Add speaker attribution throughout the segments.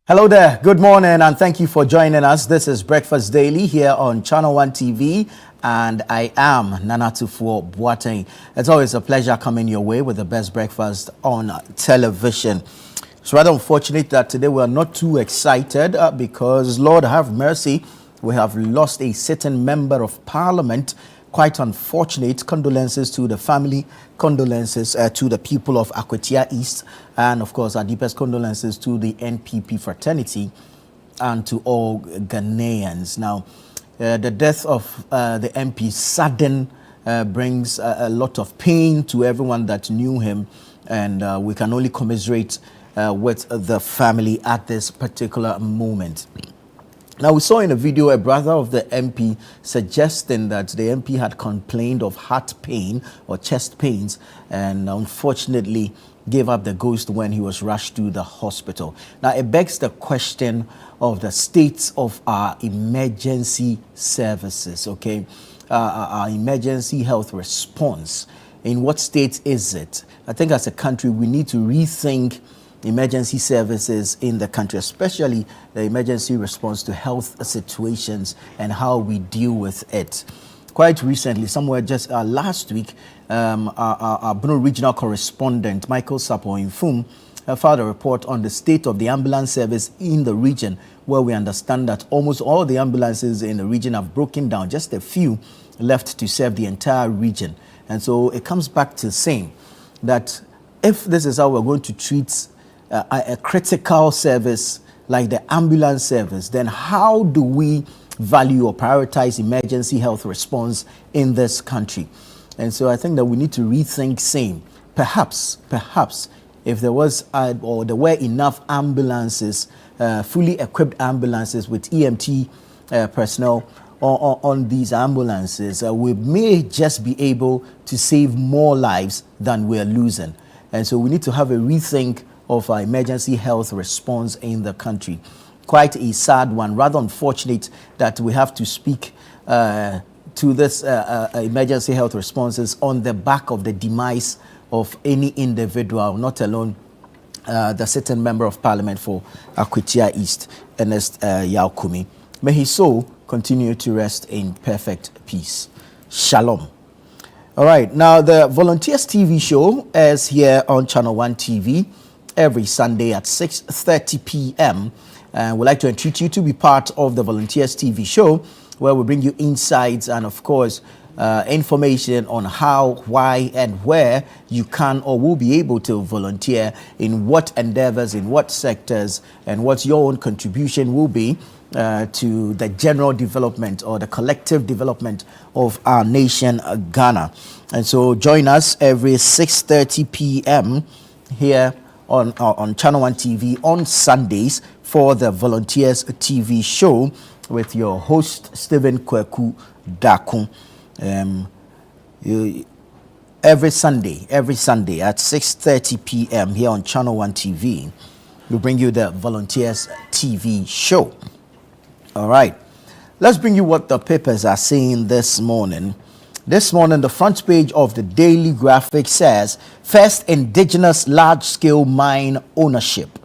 Speaker 1: Hello there, good morning, and thank you for joining us. This is Breakfast Daily here on Channel 1 TV, and I am Nanatufo Boateng. It's always a pleasure coming your way with the best breakfast on television. It's rather unfortunate that today we are not too excited because, Lord have mercy, we have lost a sitting member of Parliament. Quite unfortunate. Condolences to the family, condolences to the people of Akwatia East, and of course our deepest condolences to the NPP fraternity and to all Ghanaians. Now, the death of the MP sudden brings a lot of pain to everyone that knew him, and we can only commiserate with the family at this particular moment. Now, we saw in a video a brother of the MP suggesting that the MP had complained of heart pain or chest pains and unfortunately gave up the ghost when he was rushed to the hospital. Now, it begs the question of the state of our emergency services, okay? Our emergency health response. In what state is it? I think as a country, we need to rethink emergency services in the country, especially the emergency response to health situations and how we deal with it. Quite recently, somewhere just last week, our Bruno regional correspondent, Michael Sapo-Infum, filed a report on the state of the ambulance service in the region, where we understand that almost all the ambulances in the region have broken down, just a few left to serve the entire region. And so it comes back to saying that if this is how we're going to treat a critical service like the ambulance service, then how do we value or prioritize emergency health response in this country? And so I think that we need to rethink saying, perhaps, if there was or there were enough ambulances, fully equipped ambulances with EMT personnel on these ambulances, we may just be able to save more lives than we're losing. And so we need to have a rethink of our emergency health response in the country. Quite a sad one, rather unfortunate that we have to speak to this emergency health responses on the back of the demise of any individual, not alone the sitting member of Parliament for Akwatia East, Ernest Yaokumi. May his soul continue to rest in perfect peace. Shalom. All right, now the Volunteers TV show is here on Channel 1 TV every Sunday at 6:30 p.m. And we'd like to entreat you to be part of the Volunteers TV show, where we bring you insights and, of course, information on how, why, and where you can or will be able to volunteer, in what endeavors, in what sectors, and what your own contribution will be to the general development or the collective development of our nation, Ghana. And so join us every 6:30 p.m. here on Channel 1 TV on Sundays for the Volunteers TV show with your host, Stephen Kweku Daku. Every Sunday at 6:30 p.m. here on Channel 1 TV, we bring you the Volunteers TV show. All right, let's bring you what the papers are saying this morning. This morning, the front page of the Daily Graphic says, first indigenous large-scale mine ownership.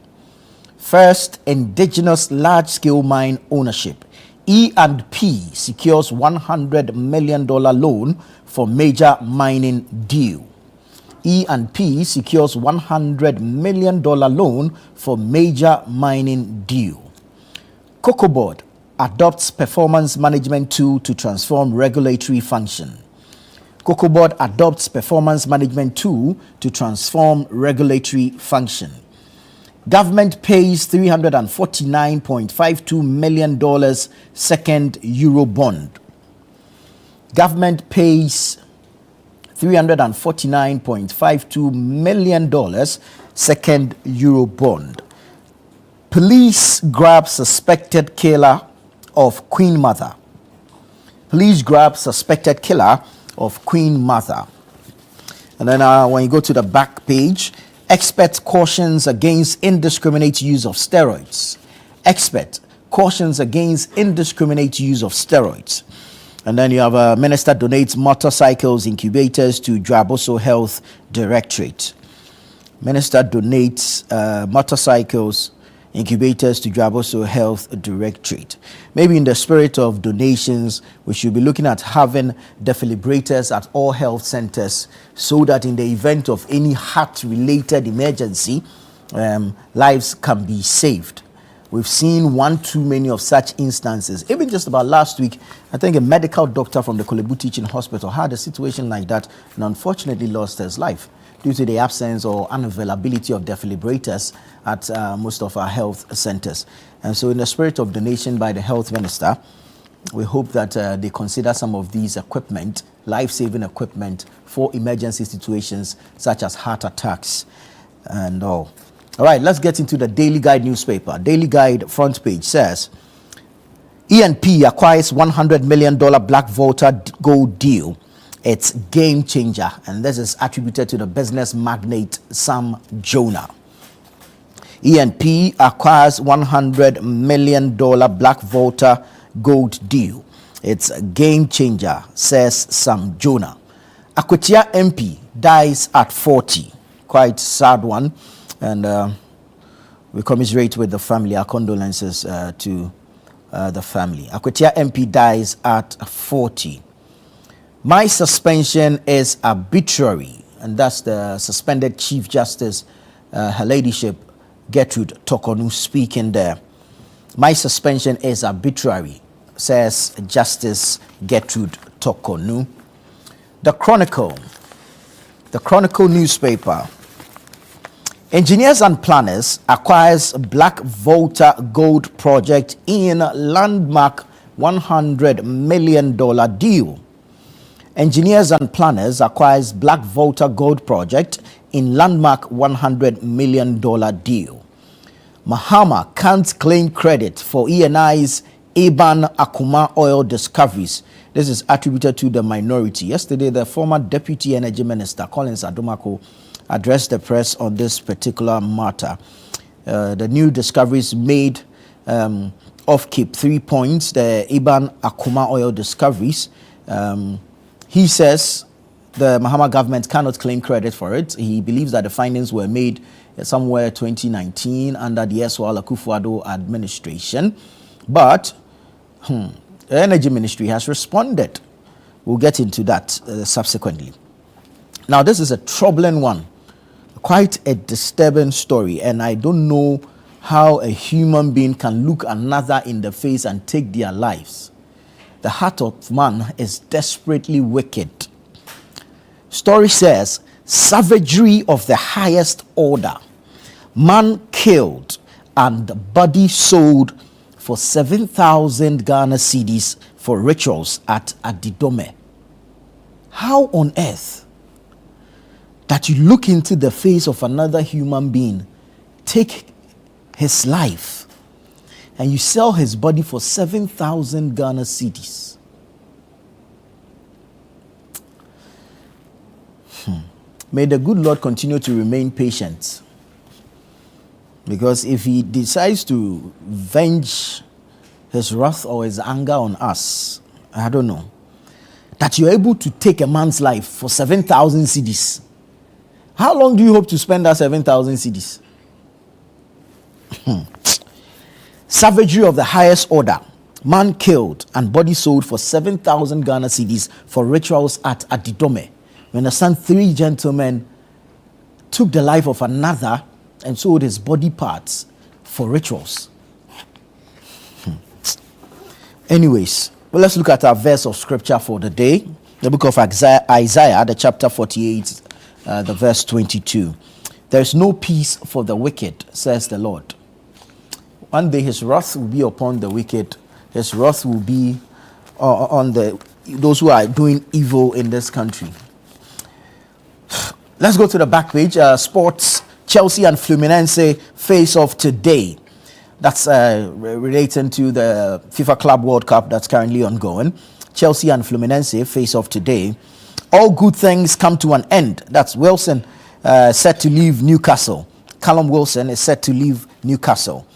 Speaker 1: First indigenous large-scale mine ownership. E&P secures $100 million loan for major mining deal. E&P secures $100 million loan for major mining deal. Cocoa Board adopts performance management tool to transform regulatory function. Cocoa Board adopts performance management tool to transform regulatory function. Government pays $349.52 million second Euro bond. Government pays $349.52 million second Euro bond. Police grab suspected killer of Queen Mother. Police grab suspected killer of Queen Mother. And then when you go to the back page, expert cautions against indiscriminate use of steroids. Expert cautions against indiscriminate use of steroids. And then you have a minister donates motorcycles incubators to Draboso Health Directorate. Minister donates motorcycles incubators to Draboso Health Directorate. Maybe in the spirit of donations, we should be looking at having defibrillators at all health centers so that in the event of any heart-related emergency, lives can be saved. We've seen one too many of such instances. Even just about last week, I think a medical doctor from the Kolebu Teaching Hospital had a situation like that and unfortunately lost his life due to the absence or unavailability of defibrillators at most of our health centers. And so in the spirit of donation by the health minister, we hope that they consider some of these equipment, life-saving equipment for emergency situations such as heart attacks and all. All right, let's get into the Daily Guide newspaper. Daily Guide front page says, ENP acquires $100 million Black Volta gold deal. It's game changer. And this is attributed to the business magnate Sam Jonah. ENP acquires $100 million Black Volta gold deal. It's a game changer, says Sam Jonah. Akwetia MP dies at 40. Quite sad one. And we commiserate with the family. Our condolences to the family. Akwetia MP dies at 40. My suspension is arbitrary. And that's the suspended Chief Justice, Her Ladyship Gertrude Tokonu, speaking there. My suspension is arbitrary, says Justice Gertrude Tokonu. The Chronicle newspaper. Engineers and planners acquires Black Volta gold project in landmark $100 million deal. Engineers and planners acquires Black Volta gold project in landmark $100 million deal. Mahama can't claim credit for ENI's Eban Akuma oil discoveries. This is attributed to the minority. Yesterday, the former Deputy Energy Minister, Collins Adomako, addressed the press on this particular matter. The new discoveries made off Cape 3 points, the Eban Akuma oil discoveries. He says the Mahama government cannot claim credit for it. He believes that the findings were made somewhere 2019 under the Eswal Akufo-Addo administration. But the Energy Ministry has responded. We'll get into that subsequently. Now, this is a troubling one. Quite a disturbing story, and I don't know how a human being can look another in the face and take their lives. The heart of man is desperately wicked. Story says, savagery of the highest order. Man killed and body sold for 7,000 Ghana cedis for rituals at Adidome. How on earth that you look into the face of another human being, take his life, and you sell his body for 7,000 Ghana cedis? May the good Lord continue to remain patient. Because if he decides to venge his wrath or his anger on us, I don't know, that you're able to take a man's life for 7,000 cedis. How long do you hope to spend that 7,000 cedis? Savagery of the highest order. Man killed and body sold for 7,000 Ghana cedis for rituals at Adidome. You understand, 3 gentlemen took the life of another and sold his body parts for rituals. Anyways, well, let's look at our verse of scripture for the day. The book of Isaiah, the chapter 48, the verse 22. There is no peace for the wicked, says the Lord. One day his wrath will be upon the wicked. His wrath will be on those who are doing evil in this country. Let's go to the back page. Sports. Chelsea and Fluminense face off today. That's relating to the FIFA Club World Cup that's currently ongoing. Chelsea and Fluminense face off today. All good things come to an end. That's Wilson set to leave Newcastle. Callum Wilson is set to leave Newcastle.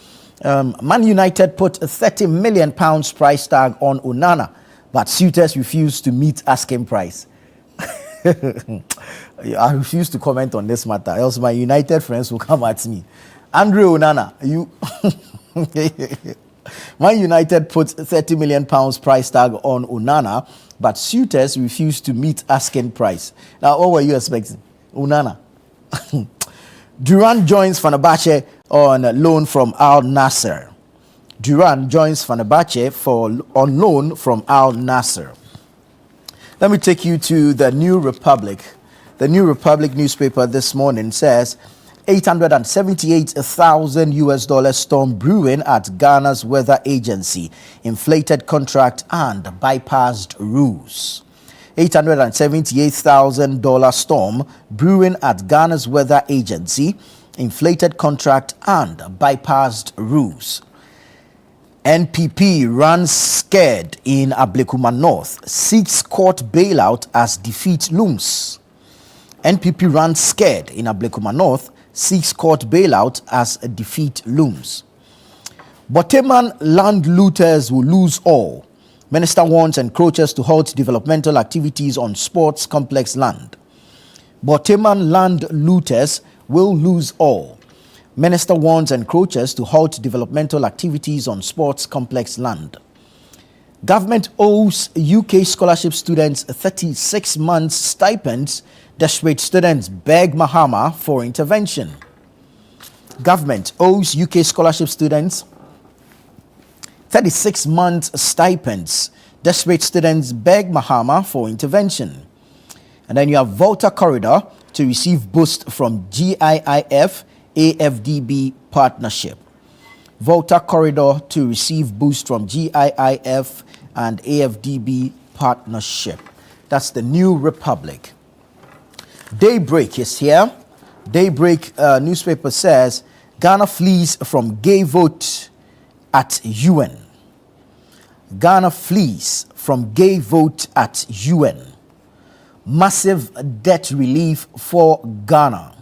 Speaker 1: Man United put a £30 million price tag on Onana, but suitors refused to meet asking price. I refuse to comment on this matter, else my United friends will come at me. Andrew Onana, you. Man United put £30 million price tag on Onana, but suitors refused to meet asking price. Now, what were you expecting? Onana. Duran joins Fenerbahce on loan from Al Nassr. Duran joins Fenerbahce on loan from Al Nassr. Let me take you to the New Republic. The New Republic newspaper this morning says $878,000 storm brewing at Ghana's weather agency, inflated contract and bypassed rules. $878,000 storm brewing at Ghana's weather agency, inflated contract and bypassed rules. NPP runs scared in Ablekuma North, seeks court bailout as defeat looms. NPP runs scared in Ablekuma North, seeks court bailout as a defeat looms. Boteman land looters will lose all. Minister warns encroachers to halt developmental activities on sports complex land. Boteman land looters will lose all. Minister warns encroachers to halt developmental activities on sports complex land. Government owes UK scholarship students 36 months stipends. Desperate students beg Mahama for intervention. Government owes UK scholarship students 36 months stipends. Desperate students beg Mahama for intervention. And then you have Volta Corridor to receive boost from GIIF AFDB partnership. Volta Corridor to receive boost from GIIF and AFDB partnership. That's the New Republic. Daybreak is here. Daybreak newspaper says Ghana flees from gay vote at UN. Ghana flees from gay vote at UN. Massive debt relief for Ghana.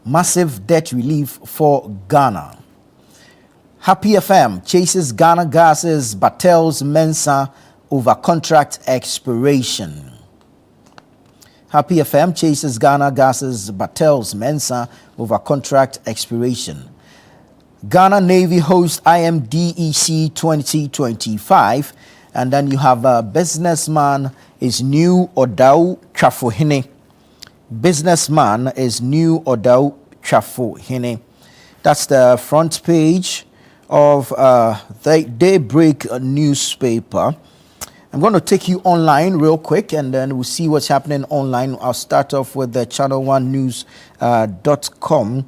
Speaker 1: Massive debt relief for Ghana. Happy FM chases Ghana Gas's Battels Mensa over contract expiration. Happy FM chases Ghana Gas's Battels Mensa over contract expiration. Ghana Navy hosts IMDEC 2025. And then you have a businessman is new Odau Trafohene. Businessman is new Odau Trafohene. That's the front page of the Daybreak newspaper. I'm going to take you online real quick and then we'll see what's happening online. I'll start off with the channel1news.com.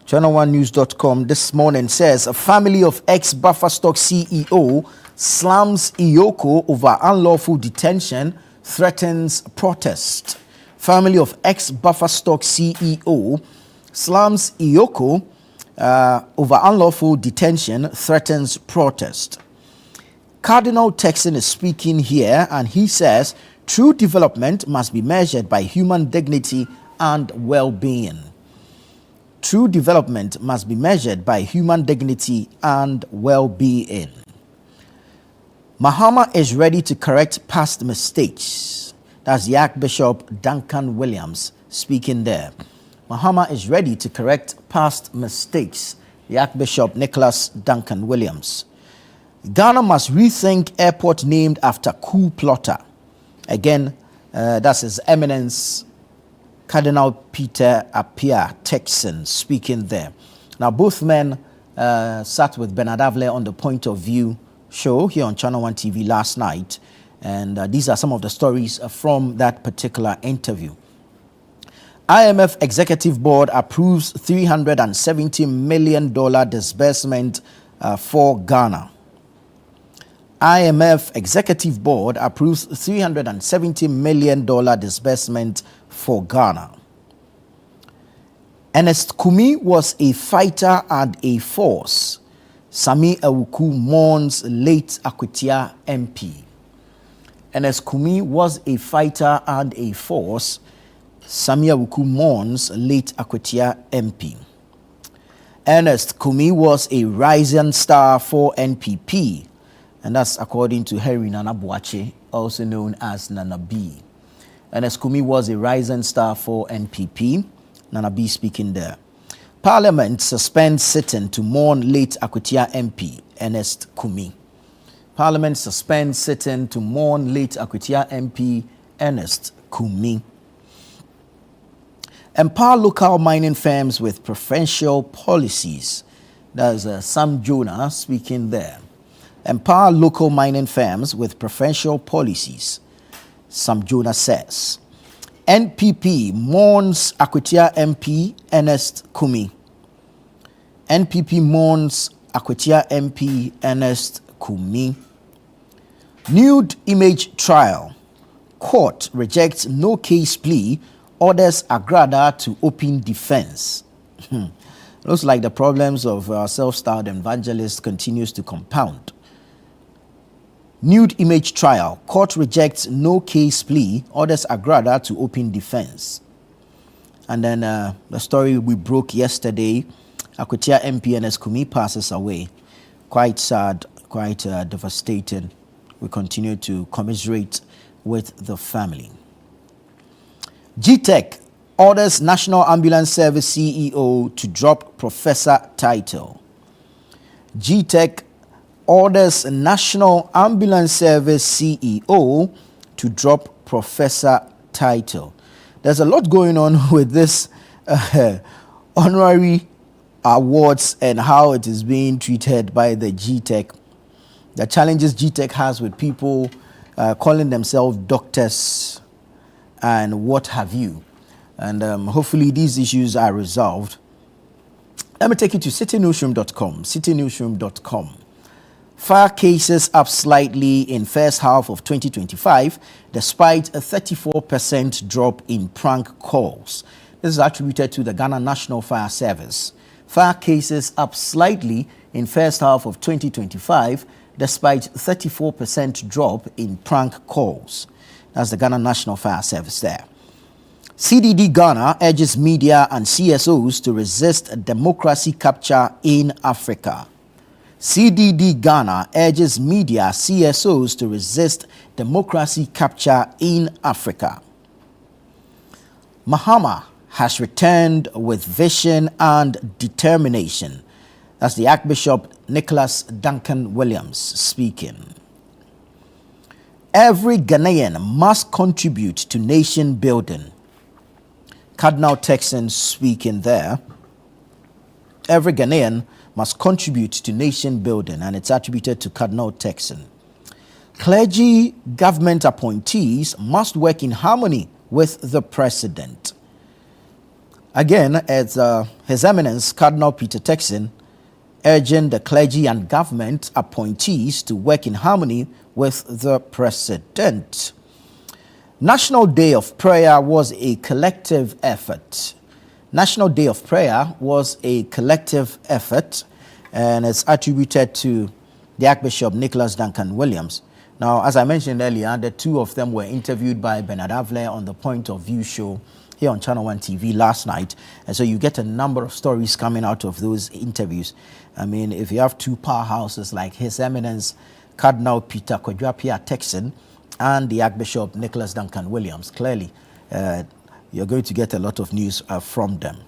Speaker 1: Channel1news.com this morning says a family of ex-Buffer Stock CEO slams Iyoko over unlawful detention, threatens protest. Family of ex-Buffer Stock CEO slams Iyoko over unlawful detention, threatens protest. Cardinal Texan is speaking here and he says true development must be measured by human dignity and well-being. True development must be measured by human dignity and well-being. Mahama is ready to correct past mistakes. That's the Archbishop Duncan Williams speaking there. Mahama is ready to correct past mistakes. The Archbishop Nicholas Duncan Williams. Ghana must rethink airport named after coup plotter. Again, that's His Eminence Cardinal Peter Appiah Texan speaking there. Now, both men sat with Bernard Avle on the Point of View show here on Channel 1 TV last night. And these are some of the stories from that particular interview. IMF Executive Board approves $370 million disbursement for Ghana. IMF Executive Board approves $370 million disbursement for Ghana. Ernest Kumi was a fighter and a force. Sami Awuku mourns late Akwatia MP. Ernest Kumi was a fighter and a force. Sami Awuku mourns late Akwatia MP. Ernest Kumi was a rising star for NPP. And that's according to Harry Nana Boakye, also known as Nana B. Ernest Kumi was a rising star for NPP. Nana B speaking there. Parliament suspends sitting to mourn late Akwatia MP, Ernest Kumi. Parliament suspends sitting to mourn late Akwatia MP, Ernest Kumi. Empower local mining firms with preferential policies. That's Sam Jonah speaking there. Empower local mining firms with preferential policies, Sam Jonah says. NPP mourns Akwatia MP Ernest Kumi. NPP mourns Akwatia MP Ernest Kumi. Nude image trial. Court rejects no case plea, orders Agrada to open defense. Looks like the problems of our self-styled evangelists continues to compound. Nude image trial. Court rejects no case plea, orders Agrada to open defense. And then the story we broke yesterday, Akwatia MP Ernest Kumi passes away. Quite sad, quite devastating. We continue to commiserate with the family. GTech orders National Ambulance Service CEO to drop professor title. GTech orders National Ambulance Service CEO to drop professor title. There's a lot going on with this honorary awards and how it is being treated by the GTech. The challenges GTech has with people calling themselves doctors and what have you. And hopefully these issues are resolved. Let me take you to citynewsroom.com. Citynewsroom.com. Fire cases up slightly in first half of 2025, despite a 34% drop in prank calls. This is attributed to the Ghana National Fire Service. Fire cases up slightly in first half of 2025, despite 34% drop in prank calls. That's the Ghana National Fire Service there. CDD Ghana urges media and CSOs to resist democracy capture in Africa. CDD Ghana urges media CSOs to resist democracy capture in Africa. Mahama has returned with vision and determination. That's the Archbishop Nicholas Duncan Williams speaking. Every Ghanaian must contribute to nation building. Cardinal Texan speaking there. Every Ghanaian must contribute to nation building, and it's attributed to Cardinal Texan. Clergy government appointees must work in harmony with the president. Again, it's His Eminence Cardinal Peter Texan urging the clergy and government appointees to work in harmony with the president. National Day of Prayer was a collective effort. National Day of Prayer was a collective effort, and it's attributed to the Archbishop Nicholas Duncan Williams. Now, as I mentioned earlier, the two of them were interviewed by Bernard Avler on the Point of View show here on Channel 1 TV last night. And so you get a number of stories coming out of those interviews. I mean, if you have two powerhouses like His Eminence Cardinal Peter Kwadwapia Texan and the Archbishop Nicholas Duncan Williams, clearly you're going to get a lot of news from them.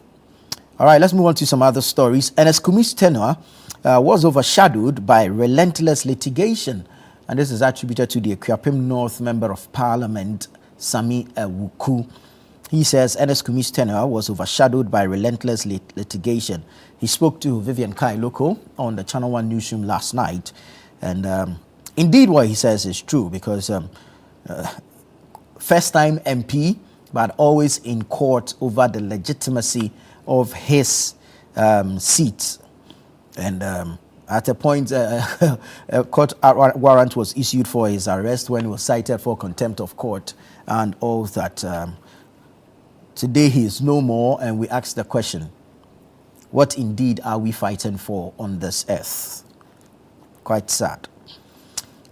Speaker 1: All right, let's move on to some other stories. Ernest Kumi's tenure was overshadowed by relentless litigation, and this is attributed to the Akuapem North Member of Parliament, Sami Ewuku. He says Ernest Kumi's tenure was overshadowed by relentless litigation. He spoke to Vivian Kailoko on the Channel 1 newsroom last night, and indeed what he says is true, because first-time MP, but always in court over the legitimacy of his seat. And at a point, a court warrant was issued for his arrest when he was cited for contempt of court and all that. Today he is no more, and we ask the question, what indeed are we fighting for on this earth? Quite sad.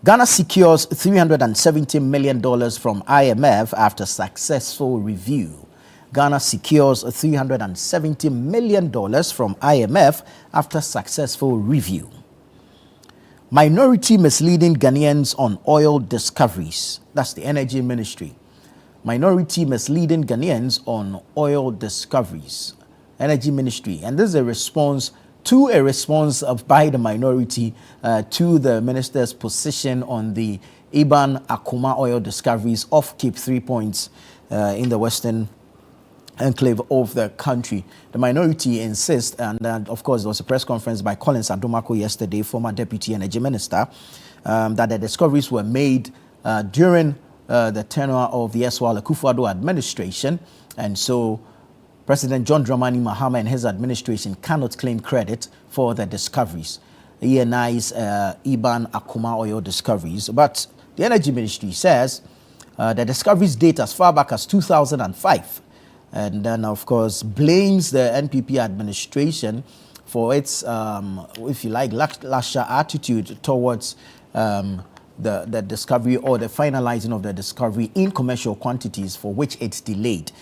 Speaker 1: Ghana secures $370 million from IMF after successful review. Ghana secures $370 million from IMF after successful review. Minority misleading Ghanaians on oil discoveries. That's the Energy Ministry. minority misleading Ghanaians on oil discoveries. Energy Ministry. And this is a response by the minority to the minister's position on the Iban Akuma oil discoveries off Cape 3 Points in the western enclave of the country. The minority insists, and of course there was a press conference by Collins Adomako yesterday, former Deputy Energy Minister, that the discoveries were made during the tenure of the Eswal Akufo-Addo administration, and so President John Dramani Mahama and his administration cannot claim credit for the discoveries. ENI's Iban Akuma oil discoveries. But the Energy Ministry says the discoveries date as far back as 2005. And then, of course, blames the NPP administration for its, if you like, lackluster attitude towards the discovery or the finalizing of the discovery in commercial quantities for which it's delayed.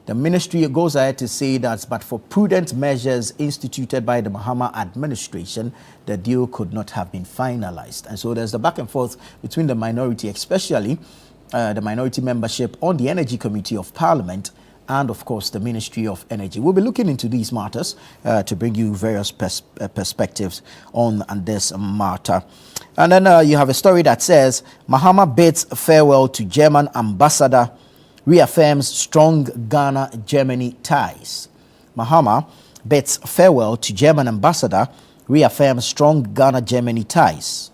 Speaker 1: The ministry goes ahead to say that, but for prudent measures instituted by the Mahama administration, the deal could not have been finalized. And so there's the back and forth between the minority, especially the minority membership on the Energy Committee of Parliament, and of course the Ministry of Energy. We'll be looking into these matters to bring you various perspectives on this matter. And then you have a story that says Mahama bids farewell to German ambassador, reaffirms strong Ghana-Germany ties. Mahama bids farewell to German ambassador, reaffirms strong Ghana-Germany ties.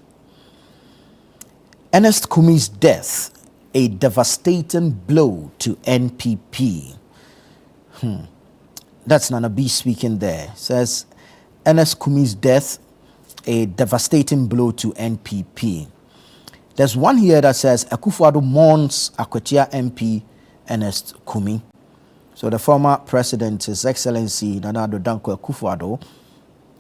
Speaker 1: Ernest Kumi's death, a devastating blow to NPP. That's Nana B speaking there. Says Ernest Kumi's death, a devastating blow to NPP. There's one here that says Akufo-Addo mourns Akwatia MP Ernest Kumi. So the former president, His Excellency Nana Addo Dankwa Akufo-Addo,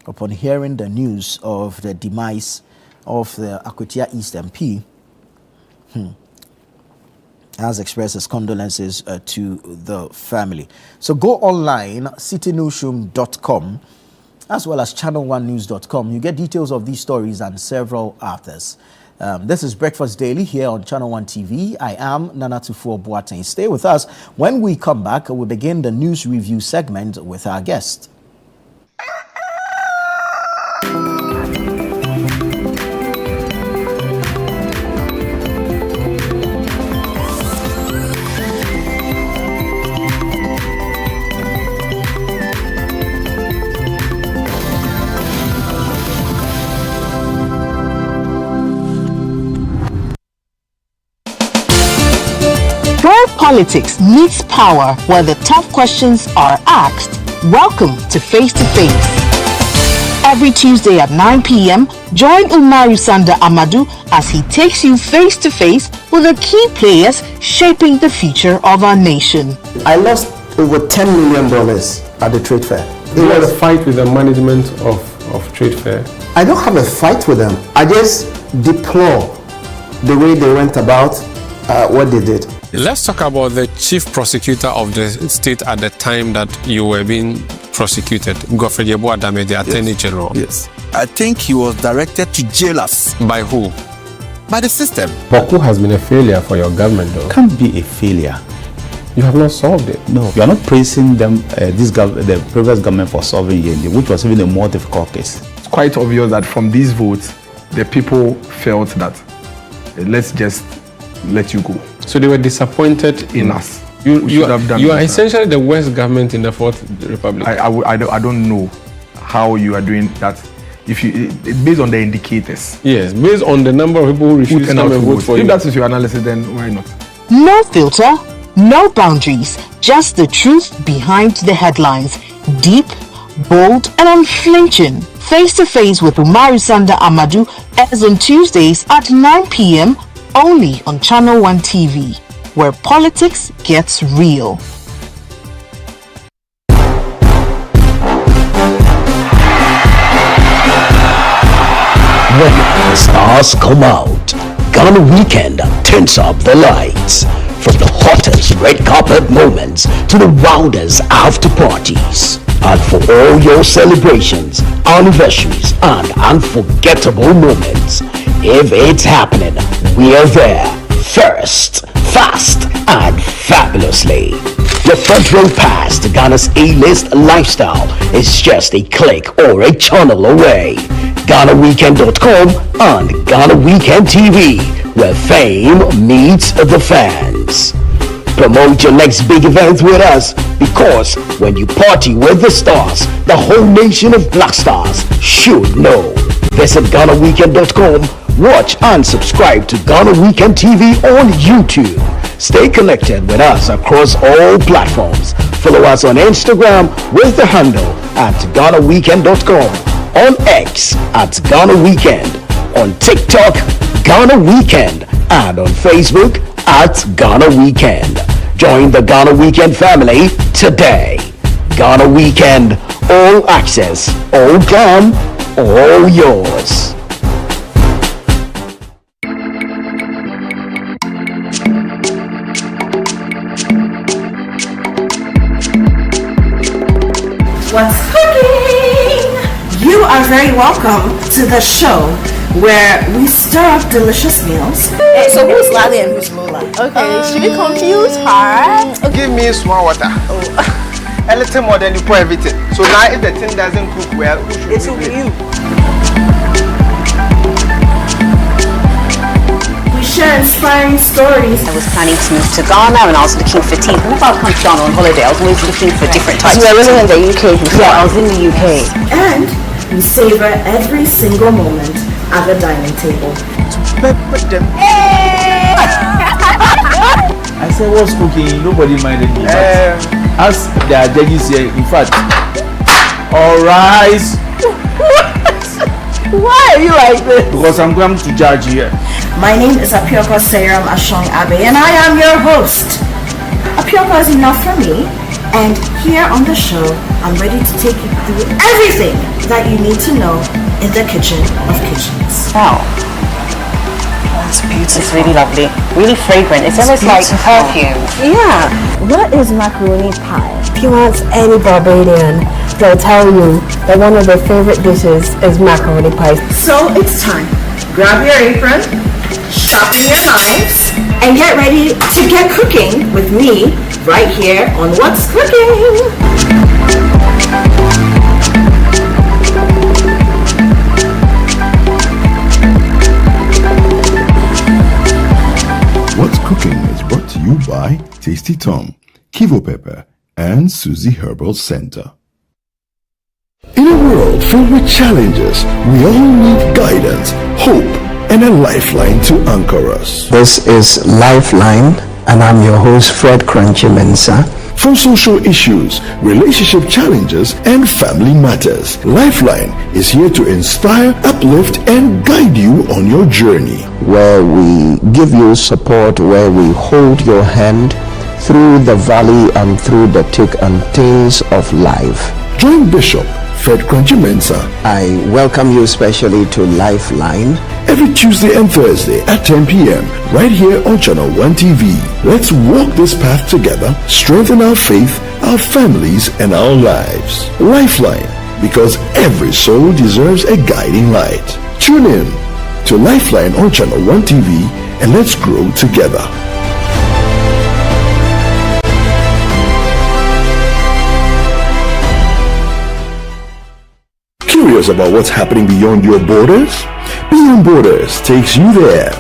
Speaker 1: upon hearing the news of the demise of the Akwatia East MP, has expressed his condolences to the family. So go online, citynewsroom.com, as well as channel1news.com. You get details of these stories and several others. This is Breakfast Daily here on Channel 1 TV. I am Nana Tufo Boateng. Stay with us. When we come back, we'll begin the news review segment with our guest.
Speaker 2: Politics meets power, where the tough questions are asked. Welcome to Face to Face. Every Tuesday at 9 p.m., join Umaru Sanda Amadou as he takes you face to face with the key players shaping the future of our nation.
Speaker 3: I lost over $10 million at the trade fair.
Speaker 4: You had a fight with the management of trade fair?
Speaker 3: I don't have a fight with them. I just deplore the way they went about what they did.
Speaker 4: Let's talk about the chief prosecutor of the state at the time that you were being prosecuted, Godfrey Yeboah-Dame, the Attorney General.
Speaker 5: Yes. I think he was directed to jail us.
Speaker 4: By who?
Speaker 5: By the system.
Speaker 4: Boku has been a failure for your government, though.
Speaker 6: Can't be a failure.
Speaker 4: You have not solved it.
Speaker 6: No, you are not praising them, the previous government for solving Yendi, which was even a more difficult case.
Speaker 7: It's quite obvious that from these votes, the people felt that let's just let you go.
Speaker 4: So they were disappointed
Speaker 7: in us.
Speaker 4: You are essentially the worst government in the Fourth Republic.
Speaker 7: I don't know how you are doing that. If you based on the indicators.
Speaker 4: Yes, based on the number of people who refuse to come and vote for you.
Speaker 7: If that is your analysis, then why not?
Speaker 2: No filter, no boundaries, just the truth behind the headlines. Deep, bold, and unflinching. Face to Face with Umaru Sanda Amadou airs on Tuesdays at 9 p.m. only on Channel 1 TV, where politics gets real.
Speaker 8: When the stars come out, Ghana Weekend turns up the lights. From the hottest red carpet moments to the wildest after parties. And for all your celebrations, anniversaries, and unforgettable moments, if it's happening, we are there. First, fast and fabulously. Your front row pass to Ghana's A-list lifestyle is just a click or a channel away. GhanaWeekend.com and Ghana Weekend TV, where fame meets the fans. Promote your next big event with us, because when you party with the stars, the whole nation of black stars should know. Visit GhanaWeekend.com, watch and subscribe to Ghana Weekend TV on YouTube. Stay connected with us across all platforms. Follow us on Instagram with the handle at GhanaWeekend.com, on X at Ghana Weekend, on TikTok, Ghana Weekend, and on Facebook at Ghana Weekend. Join the Ghana Weekend family today. Ghana Weekend, all access, all glam, all yours.
Speaker 9: What's cooking? You are very welcome to the show where we stir up delicious meals.
Speaker 10: So who's Lali and who's Lola? Okay, should we confuse her?
Speaker 3: Give me small water. A little more than you pour everything. So now if the thing doesn't cook well,
Speaker 10: It will be you.
Speaker 9: We share inspiring stories.
Speaker 10: I was planning to move to Ghana and I was looking for tea. Whenever I come to Ghana on holiday, I was always looking for different types.
Speaker 2: You were really in the UK before?
Speaker 10: Yeah, I was in the UK.
Speaker 9: And we savor every single moment at the dining table.
Speaker 6: I said, what's cooking? Nobody minded me. As the judges here, in fact, all rise.
Speaker 10: Why are you like this?
Speaker 6: Because I'm going to judge here.
Speaker 9: My name is Apioko Seram Ashong Abe and I am your host. Apioko is enough for me, and here on the show, I'm ready to take you through everything that you need to know in the kitchen of kitchens.
Speaker 10: Wow. That's beautiful. It's really lovely. Really fragrant. It's almost like perfume. Yeah.
Speaker 11: What is macaroni pie? If you ask any Barbadian, they'll tell you that one of their favorite dishes is macaroni pie.
Speaker 9: So it's time. Grab your apron, sharpen your knives, and get ready to get cooking with me right here on What's Cooking.
Speaker 12: What's Cooking is brought to you by Tasty Tom, Kivo Pepper, and Suzy Herbal Center. In a world filled with challenges, we all need guidance, hope, and a lifeline to anchor us.
Speaker 13: This is Lifeline, and I'm your host, Fred Crunchy Mensa.
Speaker 12: From social issues, relationship challenges, and family matters, Lifeline is here to inspire, uplift, and guide you on your journey.
Speaker 13: Where we give you support, where we hold your hand through the valley and through the thick and thins of life.
Speaker 12: Join Bishop Fred Crunchy Mensa.
Speaker 13: I welcome you especially to Lifeline.
Speaker 12: Every Tuesday and Thursday at 10 p.m. right here on Channel 1 TV. Let's walk this path together, strengthen our faith, our families, and our lives. Lifeline, because every soul deserves a guiding light. Tune in to Lifeline on Channel 1 TV and let's grow together. Curious about what's happening beyond your borders? Beyond Borders takes you there.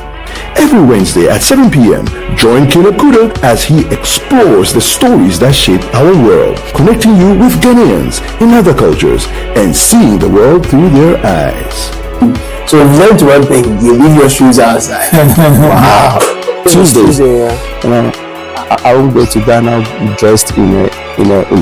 Speaker 12: Every Wednesday at 7 p.m., join Caleb Kuda as he explores the stories that shape our world, connecting you with Ghanaians in other cultures and seeing the world through their eyes.
Speaker 3: So we've learned one thing: you leave your shoes outside. Wow.
Speaker 13: Tuesday, I will go to Ghana dressed in a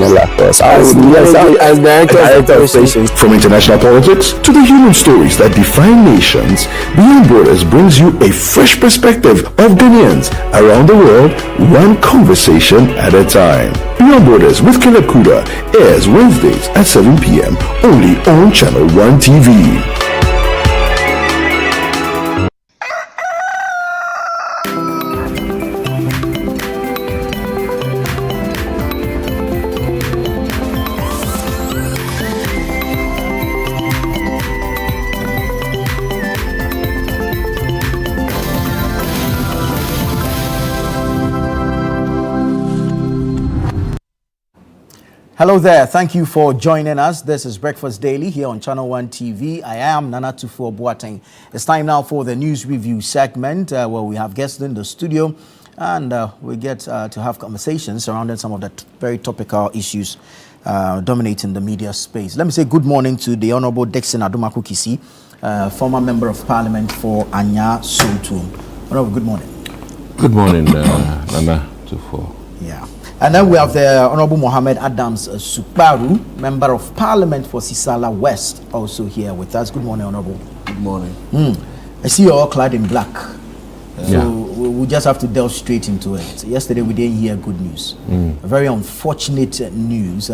Speaker 13: Lacoste.
Speaker 3: As director of operations.
Speaker 12: From international politics to the human stories that define nations, Beyond Borders brings you a fresh perspective of Ghanaians around the world, one conversation at a time. Beyond Borders with Caleb Kuda airs Wednesdays at 7 p.m. only on Channel 1 TV.
Speaker 1: Hello there. Thank you for joining us. This is Breakfast Daily here on Channel 1 TV. I am Nana Tufo Boateng. It's time now for the news review segment where we have guests in the studio and we get to have conversations surrounding some of the very topical issues dominating the media space. Let me say good morning to the Honorable Dixon Adumaku Kisi, former Member of Parliament for Anya Sultum. Honorable, good morning.
Speaker 14: Good morning, Nana Tufo.
Speaker 1: Yeah. And then we have the Honorable Mohammed Adams Suparu, Member of Parliament for Sisala West, also here with us. Good morning, Honorable.
Speaker 14: Good morning.
Speaker 1: I see you're all clad in black. So
Speaker 14: Yeah.
Speaker 1: we just have to delve straight into it. Yesterday we didn't hear good news. A very unfortunate news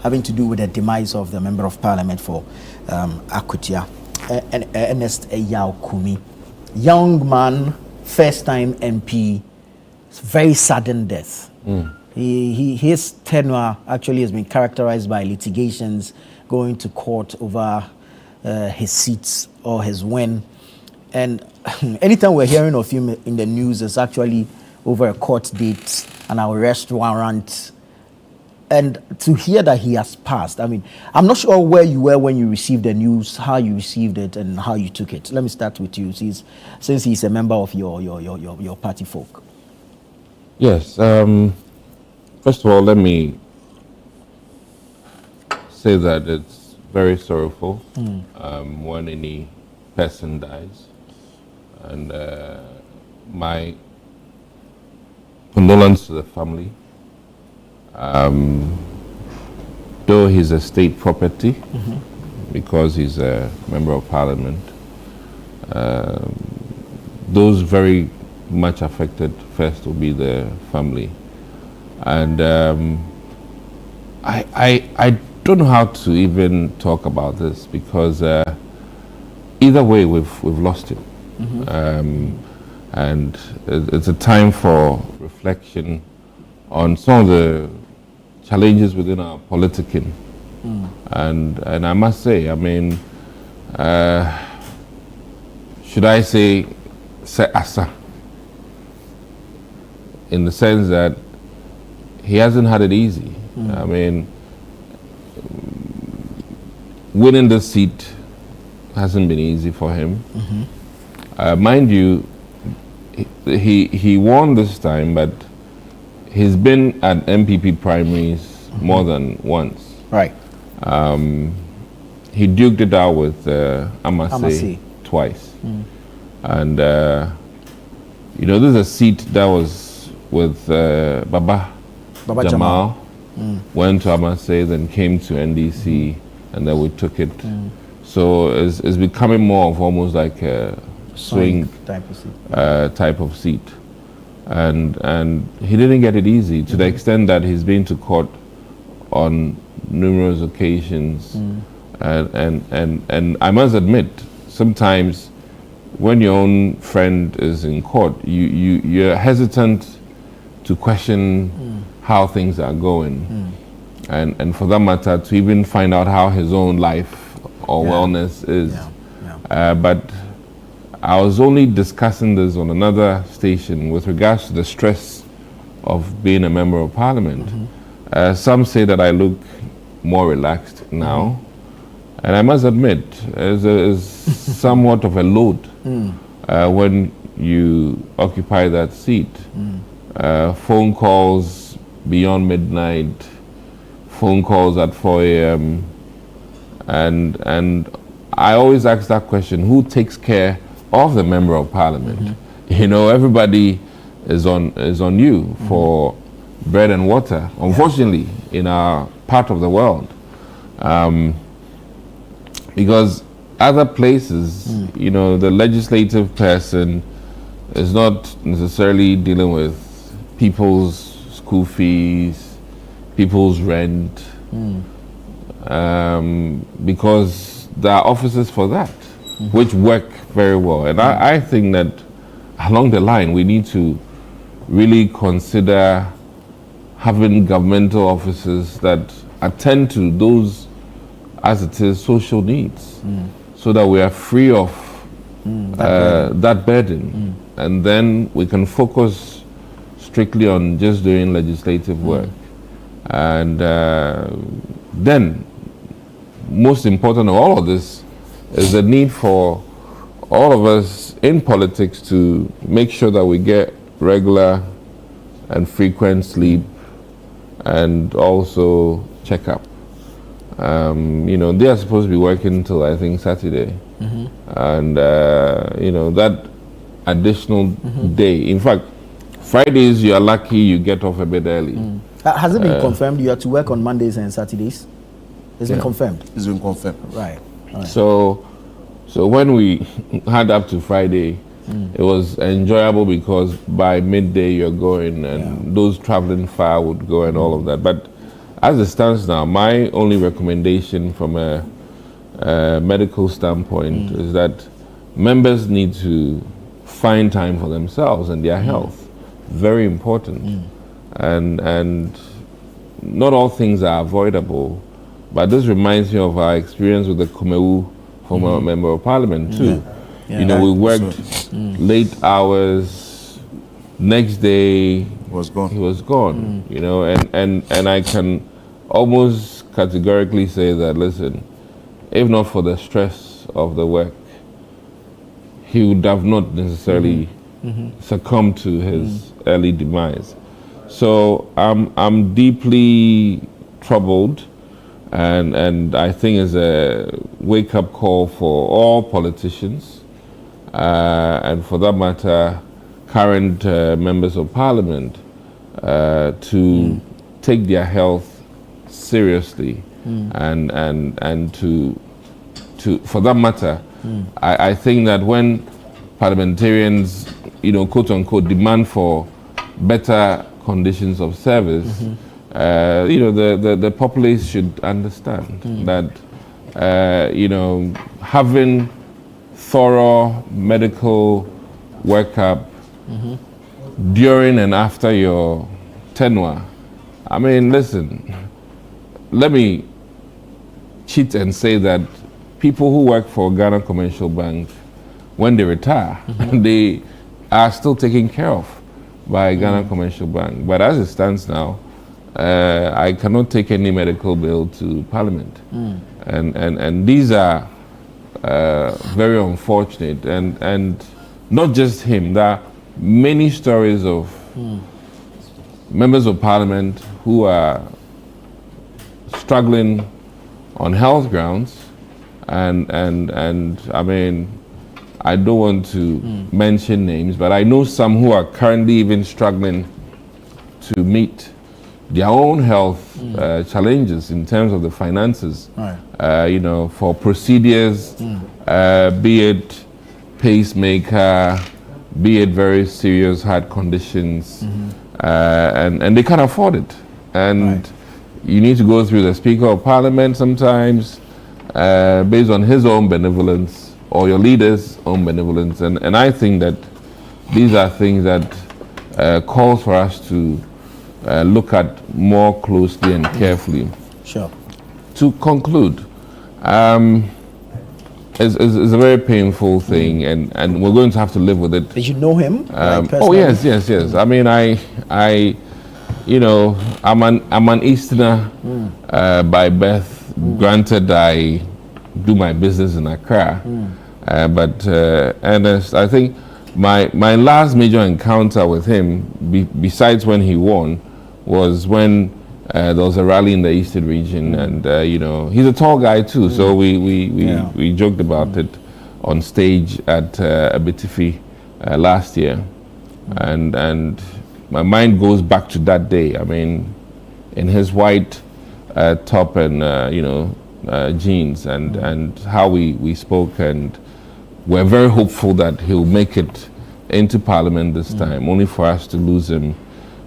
Speaker 1: having to do with the demise of the Member of Parliament for Akutia, Ernest Eyao Kumi. Young man, first time MP, very sudden death. His tenure actually has been characterized by litigations, going to court over his seats or his win. And anytime we're hearing of him in the news, it's actually over a court date, an arrest warrant. And to hear that he has passed, I mean, I'm not sure where you were when you received the news, how you received it, and how you took it. Let me start with you, since he's a member of your party folk.
Speaker 14: Yes. First of all, let me say that it's very sorrowful when any person dies. And my condolence to the family. Though he's a state property, because he's a member of parliament, those very much affected first will be the family. And I don't know how to even talk about this, because either way we've lost him. And it's a time for reflection on some of the challenges within our politicking. And I must say, I mean, should I say asa, in the sense that he hasn't had it easy. I mean, winning this seat hasn't been easy for him. Mind you, he won this time, but he's been at MPP primaries more than once.
Speaker 1: Right.
Speaker 14: He duked it out with Amase twice. And, you know, this is a seat that was with Baba Jamal. Went to Amase, then came to NDC, and then we took it. So it's becoming more of almost like a swing type of seat. And he didn't get it easy, to the extent that he's been to court on numerous occasions. And I must admit, sometimes when your own friend is in court, you're hesitant to question how things are going. And for that matter, to even find out how his own life or wellness is. But I was only discussing this on another station with regards to the stress of being a member of parliament. Some say that I look more relaxed now. And I must admit, it's somewhat of a load when you occupy that seat. Phone calls beyond midnight, phone calls at 4 a.m. And I always ask that question, who takes care of the member of parliament? You know, everybody is on you for bread and water, unfortunately, in our part of the world. Because other places, you know, the legislative person is not necessarily dealing with people's school fees, people's rent, because there are offices for that, which work very well. And I think that along the line, we need to really consider having governmental offices that attend to those, as it is, social needs, so that we are free of that burden. And then we can focus strictly on just doing legislative work. And then, most important of all of this is the need for all of us in politics to make sure that we get regular and frequent sleep and also check up. They are supposed to be working until I think Saturday. And that additional day, in fact, Fridays you are lucky you get off a bit early.
Speaker 1: Has it been confirmed you have to work on Mondays and Saturdays? It's been confirmed.
Speaker 6: It's been confirmed.
Speaker 1: Right.
Speaker 14: So when we had up to Friday, it was enjoyable because by midday you're going, and those traveling far would go and all of that. But as it stands now, my only recommendation from a medical standpoint is that members need to find time for themselves and their health. Very important. And not all things are avoidable, but this reminds me of our experience with the Kumewu former member of parliament too. We worked late hours, next day he was gone. And I can almost categorically say that, listen, if not for the stress of the work, he would have not necessarily succumbed to his early demise. So I'm deeply troubled, and I think it's a wake-up call for all politicians, and for that matter, current members of parliament, to take their health seriously, and to for that matter, I think that when parliamentarians, quote unquote, demand for better conditions of service, the populace should understand that having thorough medical workup during and after your tenure. I mean, listen, let me cheat and say that people who work for Ghana Commercial Bank, when they retire, they are still taken care of by Ghana Commercial Bank. But as it stands now, I cannot take any medical bill to Parliament. And these are very unfortunate. And not just him, there are many stories of members of Parliament who are struggling on health grounds. And I mean, I don't want to mention names, but I know some who are currently even struggling to meet their own health challenges in terms of the finances. For procedures, be it pacemaker, be it very serious heart conditions, and they can't afford it. And you need to go through the Speaker of Parliament sometimes, based on his own benevolence or your leader's own benevolence. And I think that these are things that calls for us to look at more closely and carefully.
Speaker 1: Sure.
Speaker 14: To conclude, it's a very painful thing, and we're going to have to live with it.
Speaker 1: Did you know him?
Speaker 14: Oh yes. I mean, I'm an Easterner by birth. Granted, I do my business in Accra, but Ernest, I think my last major encounter with him, besides when he won, was when there was a rally in the Eastern region, and he's a tall guy too, so we joked about it on stage at Abitifi last year, and my mind goes back to that day. I mean, in his white top and jeans, and how we spoke, and we're very hopeful that he'll make it into Parliament this time, only for us to lose him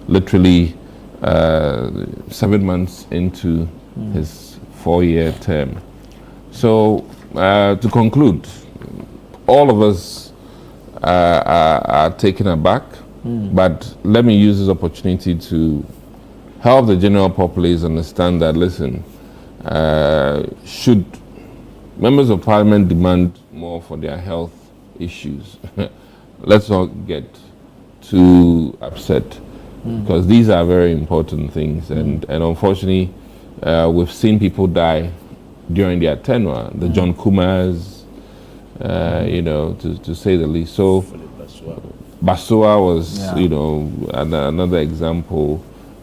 Speaker 14: literally 7 months into his 4-year term. So to conclude, all of us are taken aback, but let me use this opportunity to help the general populace understand that, listen, should members of Parliament demand more for their health issues, let's not get too upset. because these are very important things, and unfortunately, we've seen people die during their tenure. The John Kumars, to say the least. So Basua was, another example,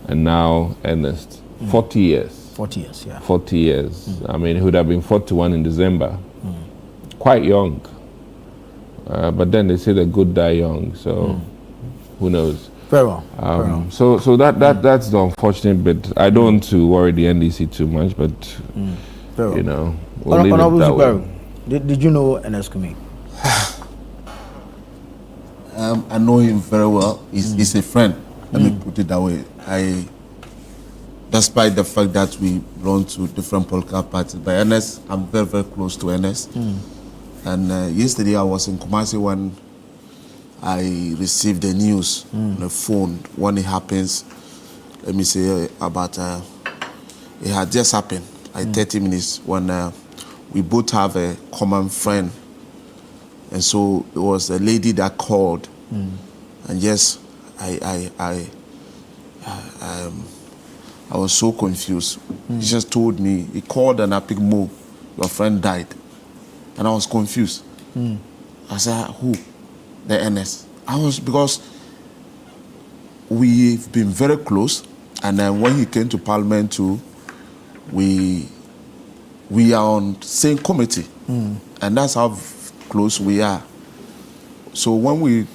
Speaker 14: and now Ernest. 40 years.
Speaker 1: 40 years, yeah.
Speaker 14: 40 years. I mean, he would have been 41 in December. Quite young. But then they say the good die young, so who knows?
Speaker 1: Very well. Very well.
Speaker 14: So that's the unfortunate bit. I don't want to worry the NDC too much, but
Speaker 1: Very well.
Speaker 14: we'll leave it that way.
Speaker 1: Did you know Ernest Kumi?
Speaker 15: I know him very well. He's a friend. Let me put it that way. Despite the fact that we belong to different political parties, but Ernest, I'm very, very close to Ernest. And yesterday I was in Kumasi when I received the news on the phone when it happens. Let me say about it had just happened like 30 minutes when we both have a common friend, and so it was a lady that called, and yes, I was so confused. He just told me, he called and I picked Mo, your friend died. And I was confused. I said, who? The NS. Because we've been very close. And then when he came to Parliament too, we are on same committee. And that's how close we are. So when we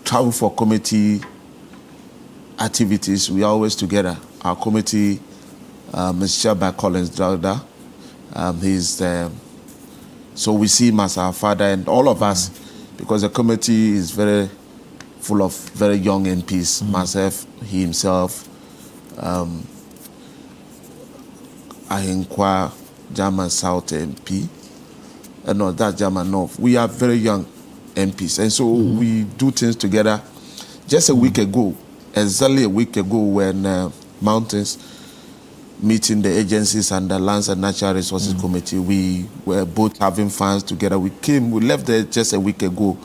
Speaker 15: travel for committee activities, we are always together. Our committee is chaired by Collins Dawda. So we see him as our father, and all of us, because the committee is very full of very young MPs, myself, he himself, Ahinkwa, German South MP, and no, that's German North. We are very young MPs, and so we do things together. Just a week ago, exactly a week ago, when Mountains meeting the agencies and the Lands and Natural Resources Committee, we were both having fun together. We left there just a week ago.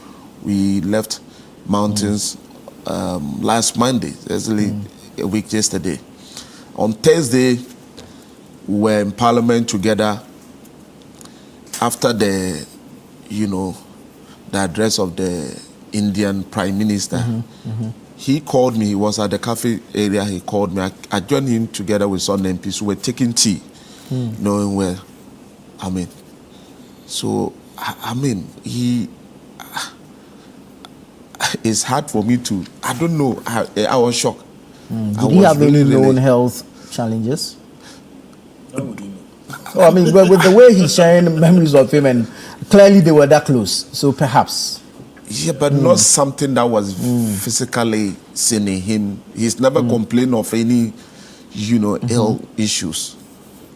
Speaker 15: We left Mountains last Monday, exactly a week yesterday. On Thursday, we were in Parliament together after the address of the Indian Prime Minister. He called me. He was at the cafe area. He called me. I joined him together with some MPs who were taking tea, knowing where. So it's hard for me to. I don't know. I was shocked.
Speaker 1: Did he have any known health challenges? With the way he's sharing memories of him, and clearly they were that close. So perhaps.
Speaker 15: Yeah, but not something that was physically seen in him. He's never complained of any, ill issues.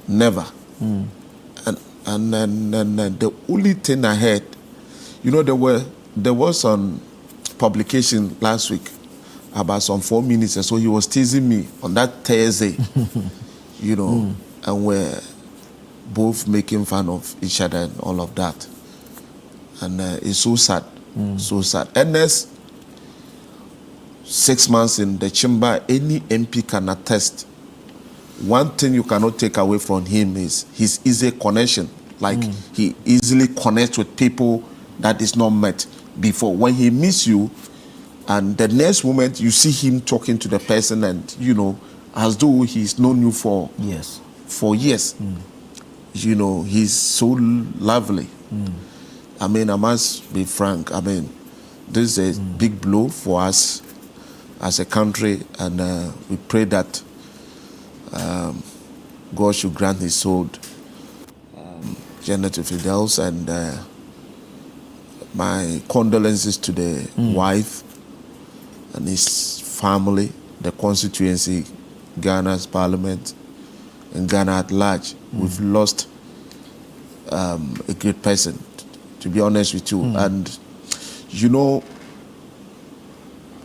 Speaker 15: Never. And the only thing I heard, there was some publication last week about some 4 minutes, and so he was teasing me on that Thursday, and we're both making fun of each other and all of that. And it's so sad. So sad. Ernest, 6 months in the chamber, any MP can attest. One thing you cannot take away from him is his easy connection. He easily connects with people that is not met before. When he meets you, and the next moment you see him talking to the person, and as though he's known you for years. He's so lovely. I must be frank. This is a big blow for us as a country, and we pray that God should grant his soul journey to Fidels, and my condolences to the wife and his family, the constituency, Ghana's parliament, and Ghana at large. We've lost a great person, to be honest with you. And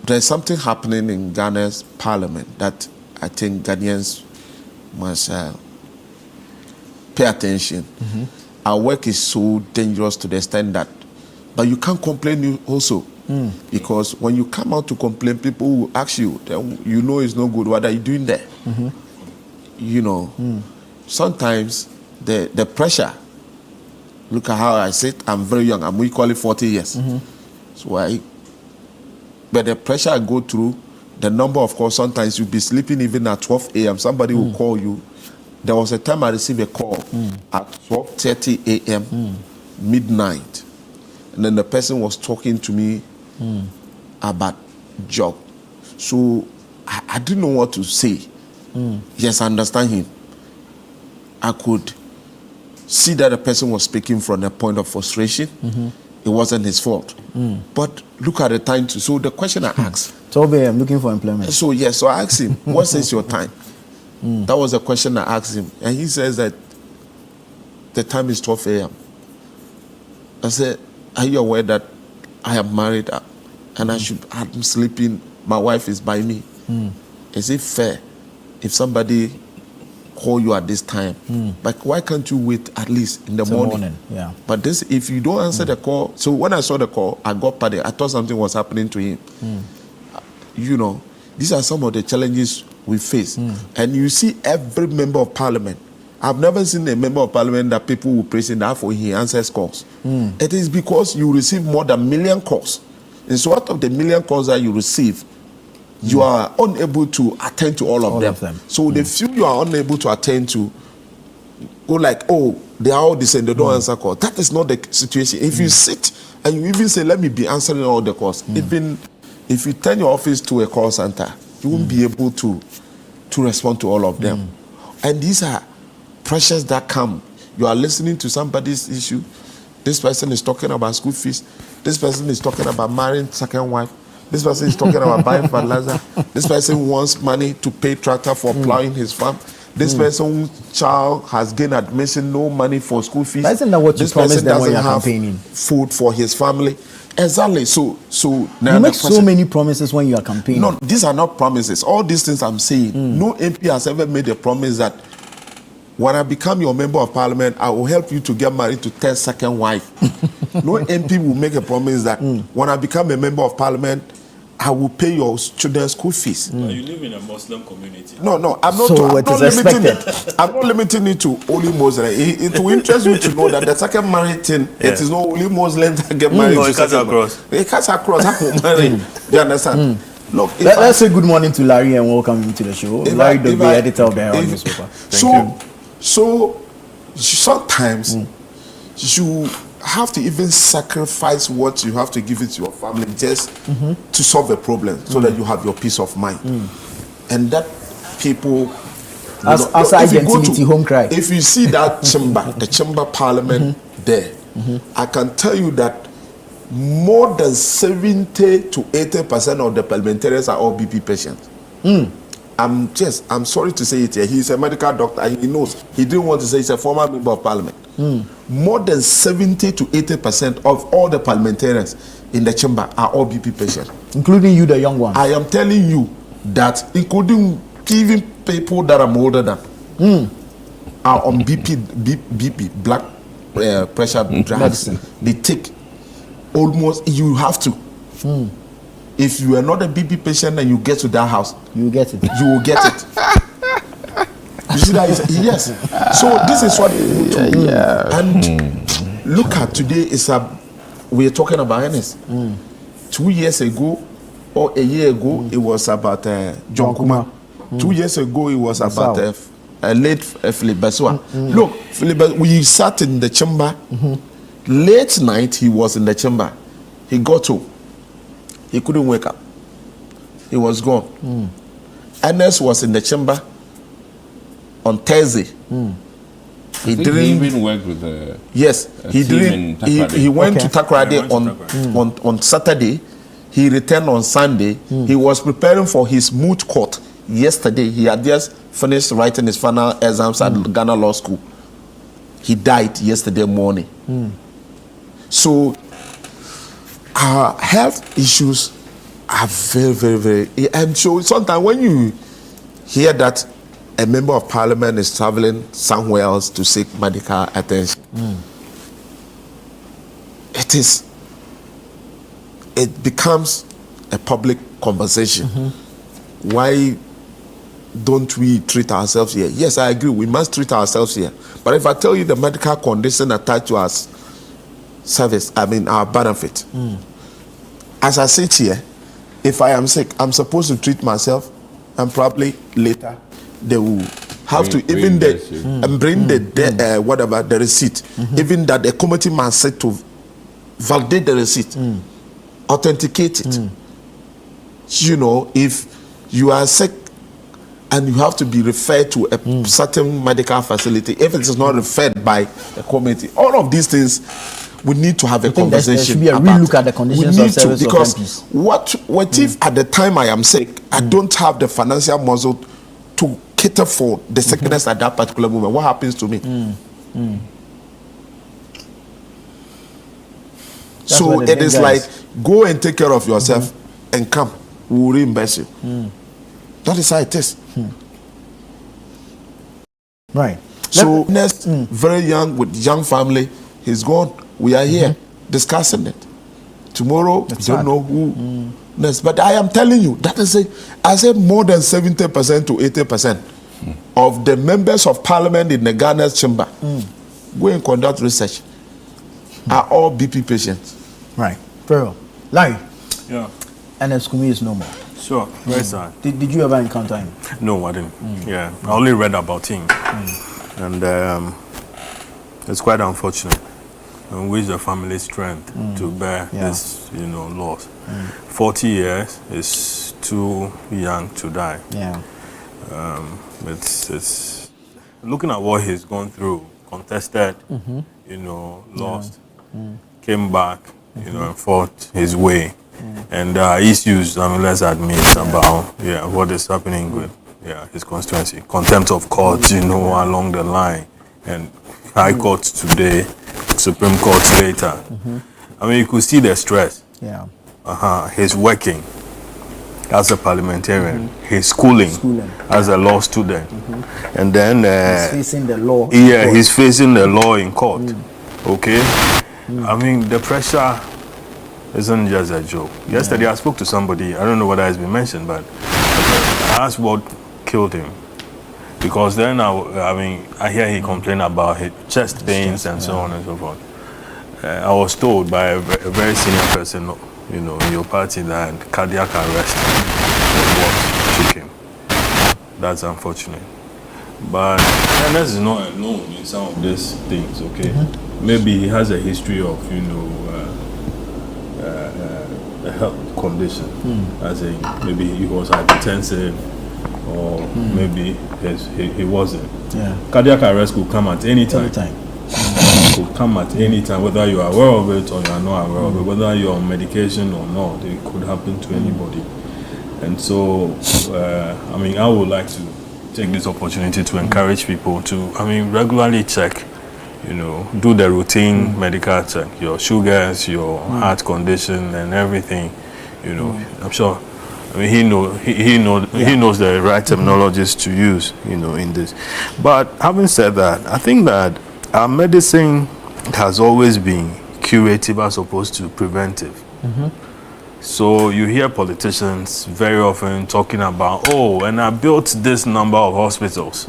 Speaker 15: there's something happening in Ghana's parliament that I think Ghanaians must pay attention. Our work is so dangerous to the extent that, but you can't complain also. Because when you come out to complain, people will ask you, you know it's no good. What are you doing there? You know, sometimes the pressure. Look at how I said I'm very young. I'm equally 40 years. So but the pressure I go through, the number of calls, sometimes you'll be sleeping even at 12 a.m. Somebody will call you. There was a time I received a call at 12:30 a.m., midnight. And then the person was talking to me about job. So I didn't know what to say. Yes, I understand him. I could see that the person was speaking from a point of frustration. It wasn't his fault. But look at the time too. So the question I asked.
Speaker 1: 12 a.m. looking for employment.
Speaker 15: So yes, so I asked him, what is your time? That was the question I asked him. And he says that the time is 12 a.m. I said, are you aware that I am married and I'm sleeping, my wife is by me? Is it fair if somebody call you at this time? But why can't you wait at least in the morning?
Speaker 1: Yeah.
Speaker 15: But this, if you don't answer the call, so when I saw the call, I got panicked. I thought something was happening to him. You know, these are some of the challenges we face. And you see every member of parliament. I've never seen a member of parliament that people will praise him that for he answers calls. It is because you receive more than 1 million calls. And so out of the 1 million calls that you receive, you are unable to attend to all of them. So the few you are unable to attend to, go like, oh, they are all the same, they don't answer calls. That is not the situation. If you sit and you even say, let me be answering all the calls, even if you turn your office to a call center, you won't be able to respond to all of them. And these are pressures that come. You are listening to somebody's issue. This person is talking about school fees. This person is talking about marrying second wife. This person is talking about buying fertilizer. This person wants money to pay tractor for plowing his farm. This person's child has gained admission, no money for school fees.
Speaker 1: But isn't that what you promised them when you're campaigning?
Speaker 15: Food for his family. Exactly. So now
Speaker 1: you make so many promises when you are campaigning.
Speaker 15: No, these are not promises. All these things I'm saying, no MP has ever made a promise that when I become your member of parliament, I will help you to get married to 10 second wife. No MP will make a promise that when I become a member of parliament, I will pay your children's school fees.
Speaker 16: You live in a Muslim community.
Speaker 15: No, I'm not.
Speaker 1: So it is expected.
Speaker 15: I'm not limiting it to only Muslim. It will interest you to know that the second marriage thing, it is not only Muslims that get married.
Speaker 16: No, it cuts across.
Speaker 15: It cuts across. Do you understand? Look,
Speaker 1: let's say good morning to Larry and welcome him to the show. Larry, the editor of the Herald newspaper.
Speaker 15: So sometimes you have to even sacrifice what you have to give it to your family just to solve a problem so that you have your peace of mind. And that people
Speaker 1: as identity home cry.
Speaker 15: If you see that chamber, the chamber parliament there, I can tell you that more than 70 to 80% of the parliamentarians are all BP patients. I'm sorry to say it here. He's a medical doctor and he knows. He didn't want to say he's a former member of parliament. More than 70 to 80% of all the parliamentarians in the chamber are all BP patients.
Speaker 1: Including you, the young one.
Speaker 15: I am telling you that, including even people that are older than, are on BP, blood pressure drugs. They take almost, you have to. If you are not a BP patient and you get to that house,
Speaker 1: you get it.
Speaker 15: You will get it. You see that? Yes. So this is what they do. And look at today. We are talking about Ernest. 2 years ago or a year ago, it was about John Kuma. 2 years ago, it was about late Philip Besua. Look, Philip, we sat in the chamber. Late night, he was in the chamber. He got home. He couldn't wake up. He was gone. Ernest was in the chamber on Thursday. He didn't
Speaker 14: even work with the
Speaker 15: he didn't. He went to Takoradi on Saturday. He returned on Sunday. He was preparing for his moot court yesterday. He had just finished writing his final exams at Ghana Law School. He died yesterday morning. So our health issues are very, very, very. And so sometimes when you hear that a member of parliament is traveling somewhere else to seek medical attention, it is it becomes a public conversation. Why don't we treat ourselves here? Yes, I agree, we must treat ourselves here. But if I tell you the medical condition attached to our service, our benefit, as I sit here, if I am sick, I'm supposed to treat myself, and probably later they will have to even bring the receipt, even that the committee must sit to validate the receipt, authenticate it. You know, if you are sick and you have to be referred to a certain medical facility, if it is not referred by a committee, all of these things we need to have a conversation.
Speaker 1: There should be a real look at the conditions of service of MPs.
Speaker 15: What if at the time I am sick, I don't have the financial muscle to cater for the sickness at that particular moment? What happens to me? So it is like, go and take care of yourself and come. We will reimburse you. That is how it is.
Speaker 1: Right.
Speaker 15: So next, very young, with young family, he's gone. We are here discussing it. Tomorrow, we don't know who next. But I am telling you, that is I say more than 70% to 80% of the members of parliament in the Ghana's chamber go and conduct research are all BP patients.
Speaker 1: Right. Very well. Larry.
Speaker 16: Yeah.
Speaker 1: And Skumi is no more.
Speaker 16: Sure. Very sad.
Speaker 1: Did you ever encounter him?
Speaker 16: No, I didn't. Yeah. I only read about him. And it's quite unfortunate. And wish the family strength to bear this, loss. 40 years is too young to die.
Speaker 1: Yeah.
Speaker 16: It's looking at what he's gone through, contested, lost, came back, and fought his way. And issues, let's admit about what is happening with his constituency. Contempt of court, along the line. And High Court today, Supreme Court later. You could see the stress.
Speaker 1: Yeah.
Speaker 16: He's working as a parliamentarian. He's schooling as a law student. And then
Speaker 1: he's facing the law.
Speaker 16: Yeah, he's facing the law in court. Okay? The pressure isn't just a joke. Yesterday I spoke to somebody, I don't know whether it's been mentioned, but I asked what killed him. Because then I hear he complained about his chest pains and so on and so forth. I was told by a very senior person, in your party, that cardiac arrest was what took him. That's unfortunate. But Ernest is not alone in some of these things, okay? Maybe he has a history of, a health condition. As in, maybe he was hypertensive, or maybe he wasn't.
Speaker 1: Yeah.
Speaker 16: Cardiac arrest could come at any time. Could come at any time, whether you are aware of it or you are not aware of it, whether you are on medication or not. It could happen to anybody. And so, I would like to take this opportunity to encourage people to, regularly check, do the routine medical check, your sugars, your heart condition, and everything. I'm sure. He knows the right terminologies to use, in this. But having said that, I think that our medicine has always been curative as opposed to preventive. So you hear politicians very often talking about, and I built this number of hospitals.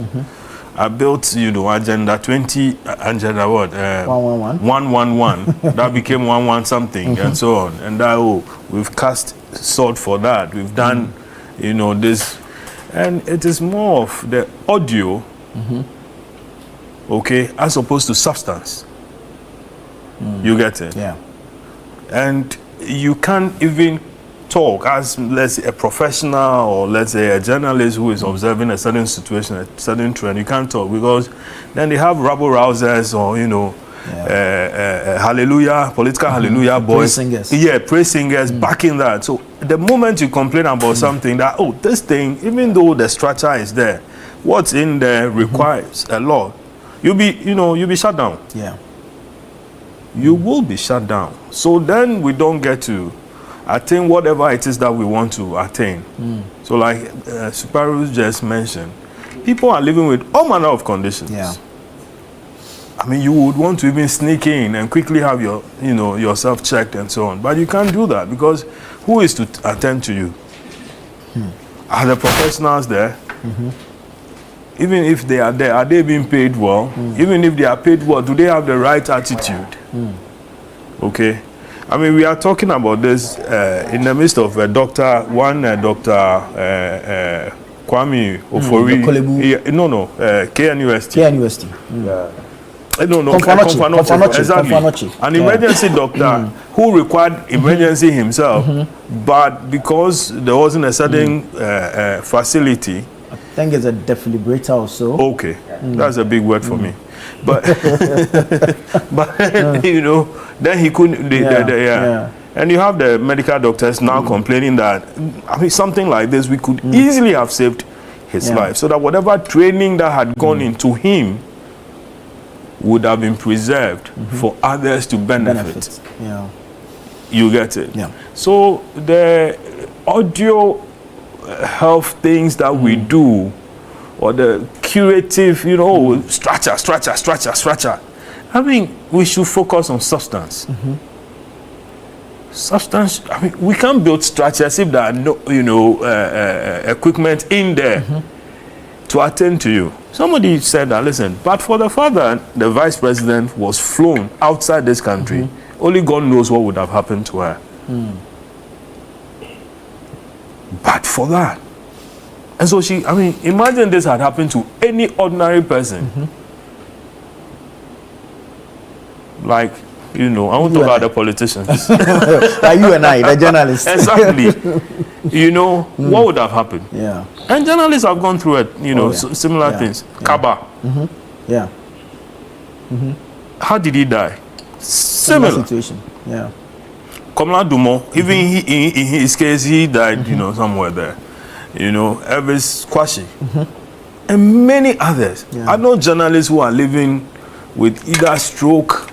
Speaker 16: I built, agenda 20, agenda what? 111. That became 11 something, and so on. And that, we've cast salt for that. We've done, this. And it is more of the audio, okay, as opposed to substance. You get it?
Speaker 1: Yeah.
Speaker 16: And you can't even talk as, let's say, a professional or let's say a journalist who is observing a certain situation, a certain trend. You can't talk because then they have rabble rousers or hallelujah, political hallelujah boys,
Speaker 1: praise singers.
Speaker 16: Praise singers backing that. So the moment you complain about something that this thing, even though the structure is there, what's in there requires a lot, you'll be shut down.
Speaker 1: Yeah.
Speaker 16: You will be shut down. So then we don't get to attain whatever it is that we want to attain. So like Suparu just mentioned, people are living with all manner of conditions.
Speaker 1: Yeah.
Speaker 16: I mean, you would want to even sneak in and quickly have your, yourself checked and so on. But you can't do that because who is to attend to you? Are the professionals there? Even if they are there, are they being paid well? Even if they are paid well, do they have the right attitude? Okay. I mean, we are talking about this in the midst of Dr. Kwame Ofori. KNUST.
Speaker 1: KNUST.
Speaker 16: Exactly. An emergency doctor who required emergency himself, but because there wasn't a certain facility.
Speaker 1: I think it's a defibrillator or so.
Speaker 16: Okay, that's a big word for me. But, then he couldn't. And you have the medical doctors now complaining that, I mean, something like this, we could easily have saved his life. So that whatever training that had gone into him would have been preserved for others to benefit.
Speaker 1: Yeah.
Speaker 16: You get it?
Speaker 1: Yeah.
Speaker 16: So the audio health things that we do, or the curative, structure. I mean, we should focus on substance. Substance. I mean, we can't build structures if there are no, equipment in there to attend to you. Somebody said that, listen, but for the father, the vice president was flown outside this country. Only God knows what would have happened to her. But for that. And so imagine this had happened to any ordinary person. Like, I won't talk about the politicians.
Speaker 1: Like you and I, the journalists.
Speaker 16: Exactly. What would have happened?
Speaker 1: Yeah.
Speaker 16: And journalists have gone through it, similar things. Kaba.
Speaker 1: Yeah.
Speaker 16: How did he die? Similar
Speaker 1: situation. Yeah.
Speaker 16: Komla Dumo, even in his case, he died, somewhere there. Elvis Kwashi. And many others.
Speaker 1: Yeah.
Speaker 16: I know journalists who are living with either stroke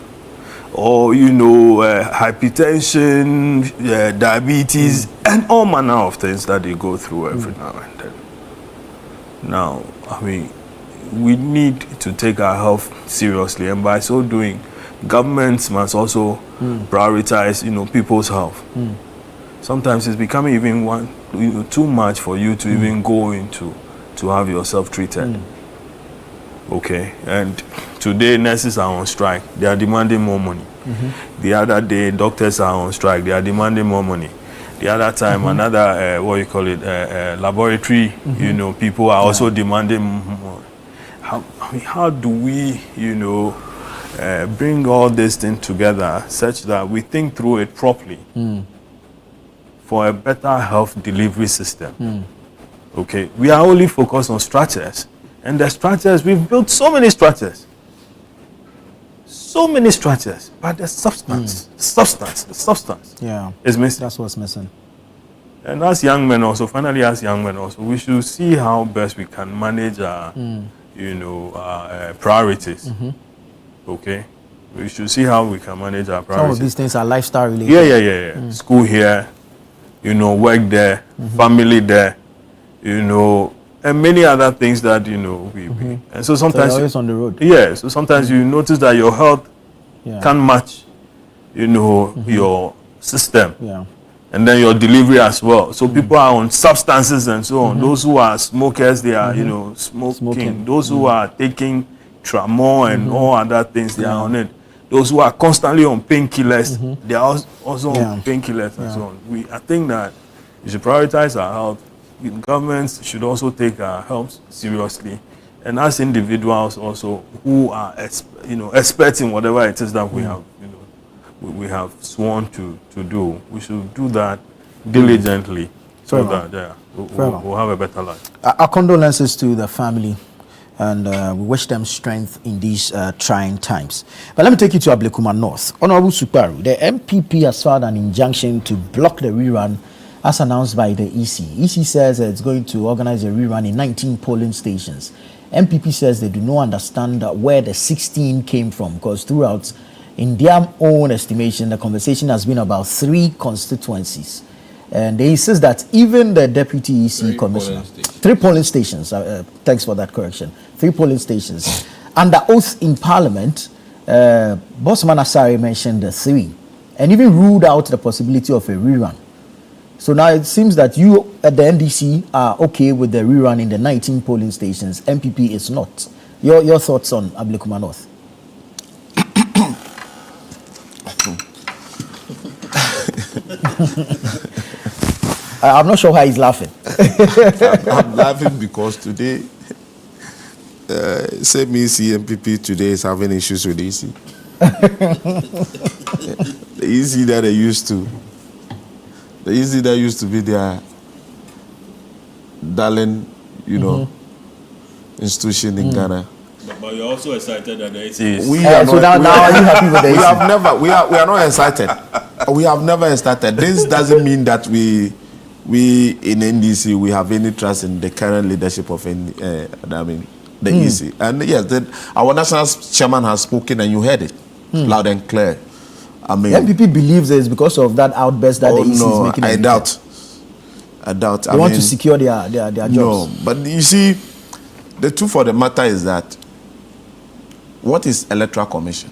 Speaker 16: or, hypertension, diabetes, and all manner of things that they go through every now and then. Now, I mean, we need to take our health seriously, and by so doing, governments must also prioritize, people's health. Sometimes it's becoming even too much for you to even go into to have yourself treated. Okay, and today nurses are on strike. They are demanding more money. The other day, doctors are on strike. They are demanding more money. The other time, another laboratory, people are also demanding more. How do we, bring all this thing together such that we think through it properly for a better health delivery system? Okay, we are only focused on structures, and the structures, we've built so many structures, but the substance is missing.
Speaker 1: That's what's missing.
Speaker 16: And as young men also, we should see how best we can manage our, priorities. Okay, we should see how we can manage our priorities.
Speaker 1: Some of these things are lifestyle related.
Speaker 16: Yeah. School here, work there, family there, and many other things that we and so sometimes
Speaker 1: you're always on the road.
Speaker 16: Yeah, so sometimes you notice that your health can't match, your system.
Speaker 1: Yeah.
Speaker 16: And then your delivery as well. So people are on substances and so on. Those who are smokers, they are, smoking. Those who are taking Tramor and all other things, they are on it. Those who are constantly on painkillers, they are also on painkillers and so on. I think that we should prioritize our health. Governments should also take our health seriously. And as individuals also who are, experts in whatever it is that we have, we have sworn to do. We should do that diligently so that we'll have a better life.
Speaker 1: Our condolences to the family, and we wish them strength in these trying times. But let me take you to Ablekuma North. Honorable Suparu, the MPP has filed an injunction to block the rerun as announced by the EC. EC says it's going to organize a rerun in 19 polling stations. MPP says they do not understand where the 16 came from, because throughout, in their own estimation, the conversation has been about 3 constituencies. And they insist that even the deputy EC commissioner, 3 polling stations, thanks for that correction, 3 polling stations, under oath in parliament, Bossman Asare mentioned the 3 and even ruled out the possibility of a rerun. So now it seems that you at the NDC are okay with the rerun in the 19 polling stations. MPP is not. Your thoughts on Ablekuma North? I'm not sure why he's laughing.
Speaker 15: I'm laughing because today, same EC MPP today is having issues with EC. The EC that they used to, the EC that used to be their darling, institution in Ghana.
Speaker 16: But you're also excited that the EC is.
Speaker 1: So now are you happy with the EC?
Speaker 15: We are not excited. We have never started. This doesn't mean that we in NDC we have any trust in the current leadership of the EC. And yes, our national chairman has spoken, and you heard it loud and clear. I mean,
Speaker 1: the MPP believes it's because of that outburst that the EC is making.
Speaker 15: I doubt.
Speaker 1: They want to secure their jobs.
Speaker 15: No, but you see, the truth of the matter is that what is Electoral Commission?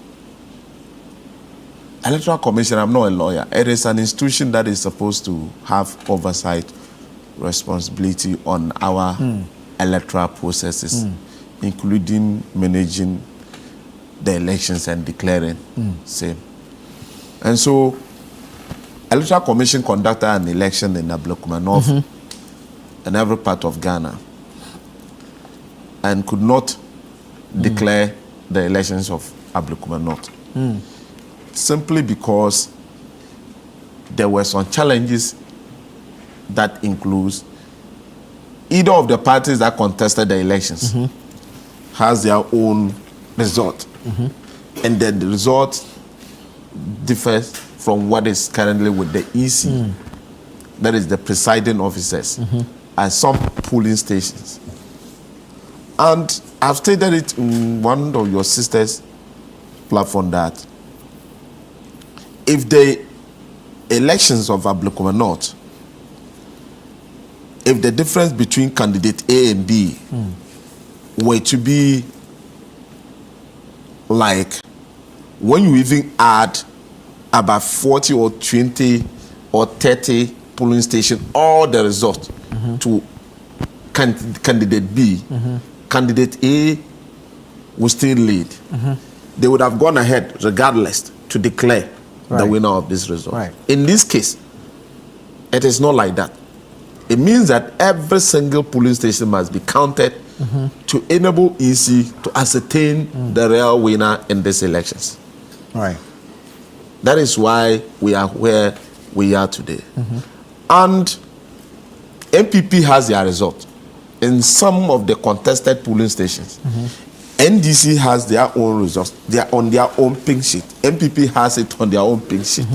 Speaker 15: Electoral Commission, I'm not a lawyer. It is an institution that is supposed to have oversight responsibility on our electoral processes, including managing the elections and declaring same. And so, Electoral Commission conducted an election in Ablekuma North and every part of Ghana and could not declare the elections of Ablekuma North. Simply because there were some challenges that includes either of the parties that contested the elections has their own result. And then the result differs from what is currently with the EC. That is the presiding officers at some polling stations. And I've stated it in one of your sisters' platform that if the elections of Ablekuma North, if the difference between candidate A and B were to be like when you even add about 40 or 20 or 30 polling stations, all the results to candidate B, candidate A will still lead. They would have gone ahead regardless to declare the winner of this result. In this case, it is not like that. It means that every single polling station must be counted to enable EC to ascertain the real winner in these elections. That is why we are where we are today. And MPP has their result in some of the contested polling stations. NDC has their own results. They are on their own pink sheet. MPP has it on their own pink sheet.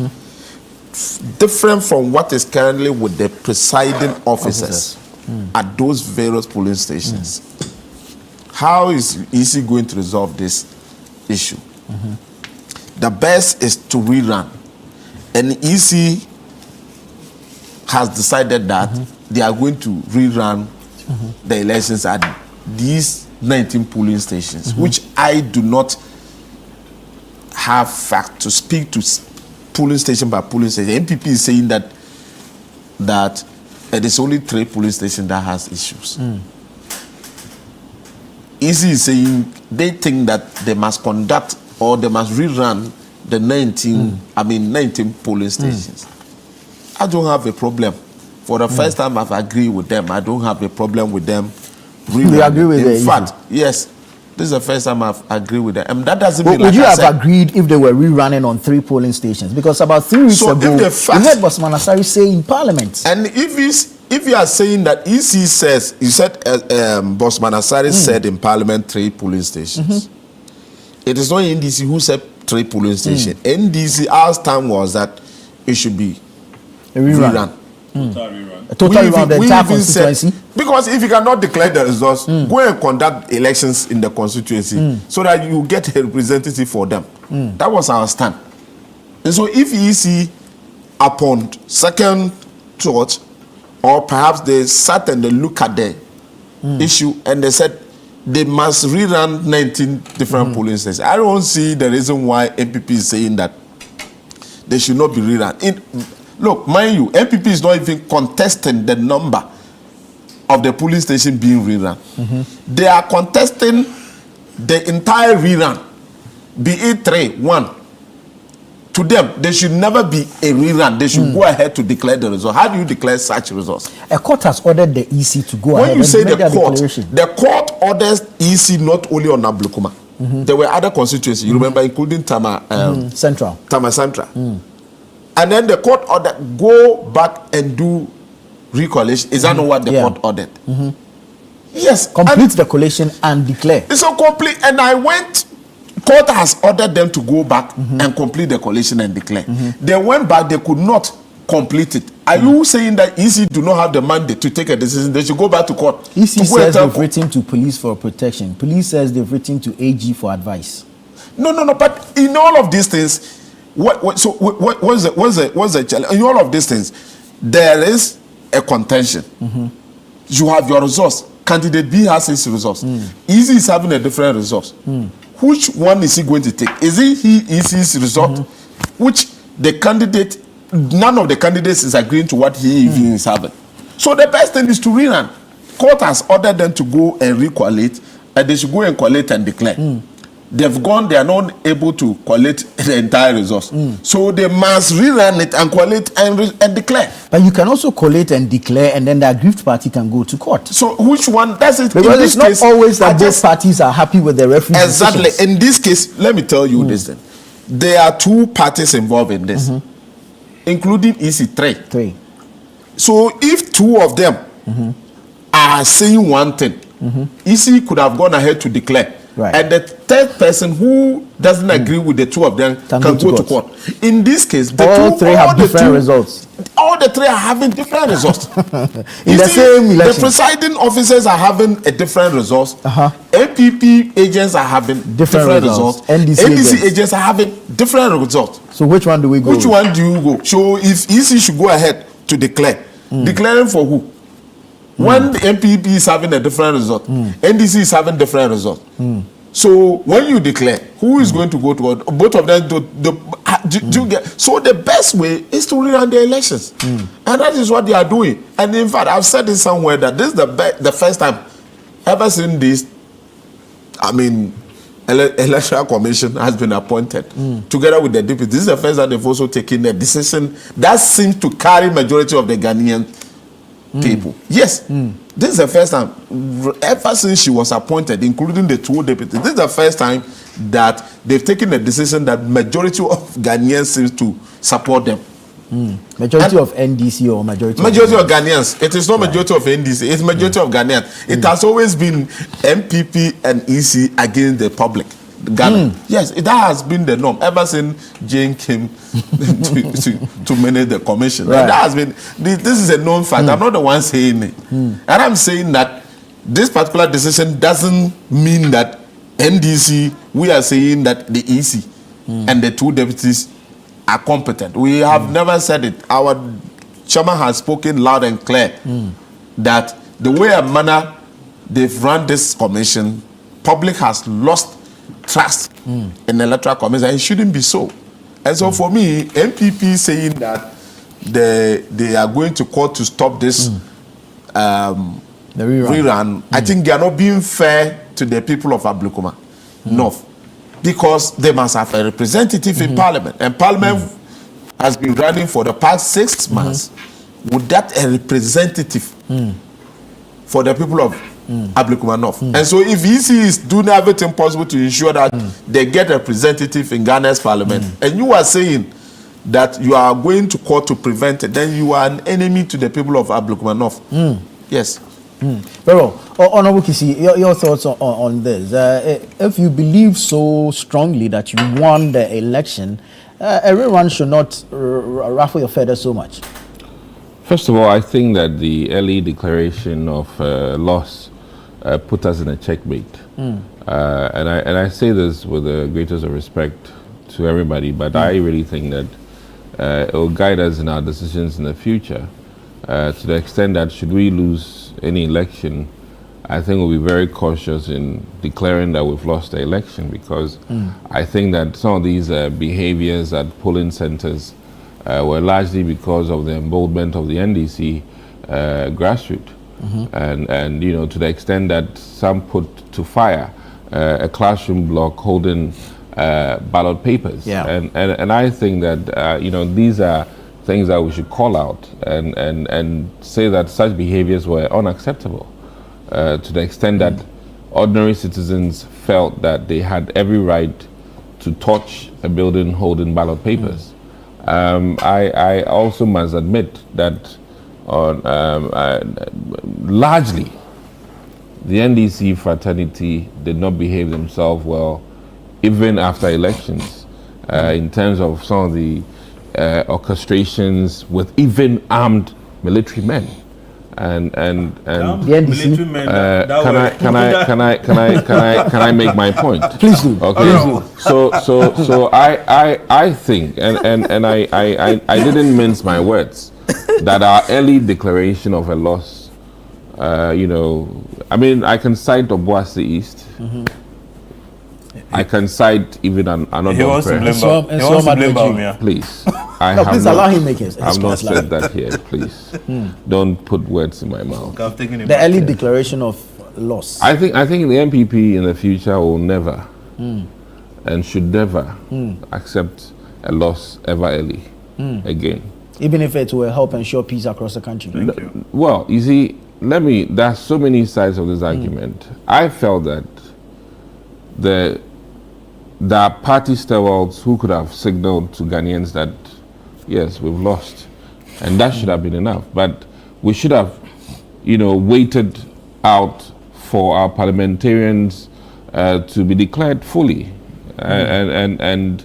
Speaker 15: Different from what is currently with the presiding officers at those various polling stations. How is EC going to resolve this issue? The best is to rerun. And EC has decided that they are going to rerun the elections at these 19 polling stations, which I do not have fact to speak to polling station by polling station. MPP is saying that it is only 3 polling stations that has issues. EC is saying they think that they must conduct or they must rerun the 19 polling stations. I don't have a problem. For the first time I've agreed with them. I don't have a problem with them.
Speaker 1: You agree with them?
Speaker 15: In fact, yes. This is the first time I've agreed with them. And that doesn't mean
Speaker 1: would you have agreed if they were rerunning on 3 polling stations? Because about 3 weeks ago, you heard Bossman Asare say in Parliament.
Speaker 15: And if you are saying that EC says, you said Bossman Asare said in Parliament 3 polling stations. It is not NDC who said 3 polling stations. NDC, our stand was that it should be a rerun.
Speaker 1: A total rerun, the entire constituency.
Speaker 15: Because if you cannot declare the results, go and conduct elections in the constituency so that you get a representative for them. That was our stand. And so if EC, upon second thought, or perhaps they sat and they look at the issue and they said, they must rerun 19 different polling stations. I don't see the reason why MPP is saying that they should not be rerun. Look, mind you, MPP is not even contesting the number of the polling station being rerun. They are contesting the entire rerun, be it 3, 1. To them, there should never be a rerun. They should go ahead to declare the result. How do you declare such results?
Speaker 1: A court has ordered the EC to go ahead.
Speaker 15: When you say the court orders EC not only on Ablekuma. There were other constituencies, you remember, including Tama
Speaker 1: Central.
Speaker 15: And then the court ordered go back and do recollation. Is that not what the court ordered? Yes.
Speaker 1: Complete the collation and declare.
Speaker 15: It's so complete. And I went. Court has ordered them to go back and complete the collation and declare. They went back, they could not complete it. Are you saying that EC do not have the mandate to take a decision? They should go back to court.
Speaker 1: EC says they've written to police for protection. Police says they've written to AG for advice.
Speaker 15: No. But in all of these things, what's the challenge? In all of these things, there is a contention. You have your results. Candidate B has his results. EC is having a different results. Which one is he going to take? Is it EC's result? Which the candidate, none of the candidates is agreeing to what he even is having. So the best thing is to rerun. Court has ordered them to go and recollate, and they should go and collate and declare. They've gone, they are not able to collate the entire results. So they must rerun it and collate and declare.
Speaker 1: But you can also collate and declare, and then the aggrieved party can go to court.
Speaker 15: So which one? That's it.
Speaker 1: Because it's not always that both parties are happy with the referee.
Speaker 15: Exactly. Decisions. In this case, let me tell you this then. There are 2 parties involved in this, including EC3. So if 2 of them are saying one thing, EC could have gone ahead to declare. And the third person who doesn't agree with the 2 of them can go to court. In this case,
Speaker 1: all 3 have different results.
Speaker 15: All the 3 are having different results.
Speaker 1: In the same election.
Speaker 15: The presiding officers are having a different results. APP agents are having different results. NDC agents are having different results.
Speaker 1: So which one do we go
Speaker 15: Which one do you go? So if EC should go ahead to declare, declaring for who? When the MPP is having a different result, NDC is having different result. So when you declare, who is going to go to court? Both of them so the best way is to rerun the elections. And that is what they are doing. And in fact, I've said it somewhere that this is the first time ever since this, Electoral Commission has been appointed together with the deputy. This is the first time they've also taken a decision that seems to carry majority of the Ghanaian people. Yes, this is the first time ever since she was appointed, including the 2 deputies. This is the first time that they've taken a decision that majority of Ghanaians seems to support them.
Speaker 1: Majority of NDC or majority
Speaker 15: of Ghanaians. It is not majority of NDC. It's majority of Ghanaians. It has always been MPP and EC against the public. Ghana. Yes, that has been the norm ever since Jane came to manage the commission. That has been. This is a known fact. I'm not the one saying it, and I'm saying that this particular decision doesn't mean that NDC. We are saying that the EC and the 2 deputies are competent. We have never said it. Our chairman has spoken loud and clear that the way and manner they've run this commission, public has lost trust in the Electoral Commission. It shouldn't be so. And so for me, MPP saying that they are going to court to stop this
Speaker 1: the rerun.
Speaker 15: I think they are not being fair to the people of Ablekuma North, because they must have a representative in Parliament, and Parliament has been running for the past 6 months without a representative for the people of Ablekuma North. And so if EC is doing everything possible to ensure that they get a representative in Ghana's Parliament, and you are saying that you are going to court to prevent it, then you are an enemy to the people of Ablekuma North. Yes.
Speaker 1: Very well. Honorable Kisi, your thoughts on this. If you believe so strongly that you won the election, everyone should not ruffle your feathers so much.
Speaker 14: First of all, I think that the early declaration of loss put us in a checkmate. And I say this with the greatest of respect to everybody, but I really think that it will guide us in our decisions in the future, to the extent that should we lose any election, I think we'll be very cautious in declaring that we've lost the election, because I think that some of these behaviors at polling centers were largely because of the emboldenment of the NDC grassroots. And you know, to the extent that some put to fire a classroom block holding ballot papers. And I think that, you know, these are things that we should call out and say that such behaviors were unacceptable. To the extent that ordinary citizens felt that they had every right to touch a building holding ballot papers. I also must admit that largely the NDC fraternity did not behave themselves well even after elections in terms of some of the orchestrations with even armed military men. And the
Speaker 1: NDC.
Speaker 14: Can I make my point?
Speaker 1: Please do.
Speaker 14: Okay. So I think, and I didn't mince my words, that our early declaration of a loss, you know, I mean, I can cite Obuasi East. I can cite even another.
Speaker 16: He wants to blame Bawumia.
Speaker 14: Please.
Speaker 1: Please allow him make his
Speaker 14: I've not said that here, please. Don't put words in my mouth.
Speaker 1: The early declaration of loss.
Speaker 14: I think the MPP in the future will never and should never accept a loss ever early again.
Speaker 1: Even if it will help ensure peace across the country.
Speaker 16: Thank you.
Speaker 14: Well, you see, there's so many sides of this argument. I felt that there are party stewards who could have signaled to Ghanaians that, yes, we've lost. And that should have been enough. But we should have, you know, waited out for our parliamentarians to be declared fully. And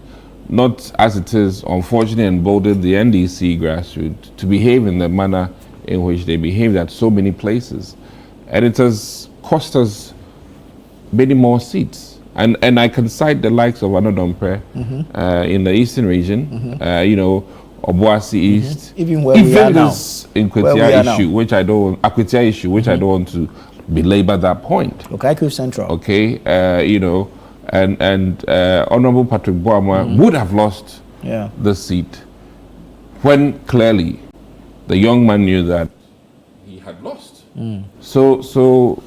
Speaker 14: not, as it is, unfortunately emboldened the NDC grassroots to behave in the manner in which they behaved at so many places. And it has cost us many more seats. And I can cite the likes of Anodompe in the eastern region, you know, Obuasi East,
Speaker 1: even this
Speaker 14: Inquitia issue, which I don't want to belabor that point.
Speaker 1: Okaiku Central.
Speaker 14: Okay, you know, and Honorable Patrick Boama would have lost the seat when clearly the young man knew that he had lost. So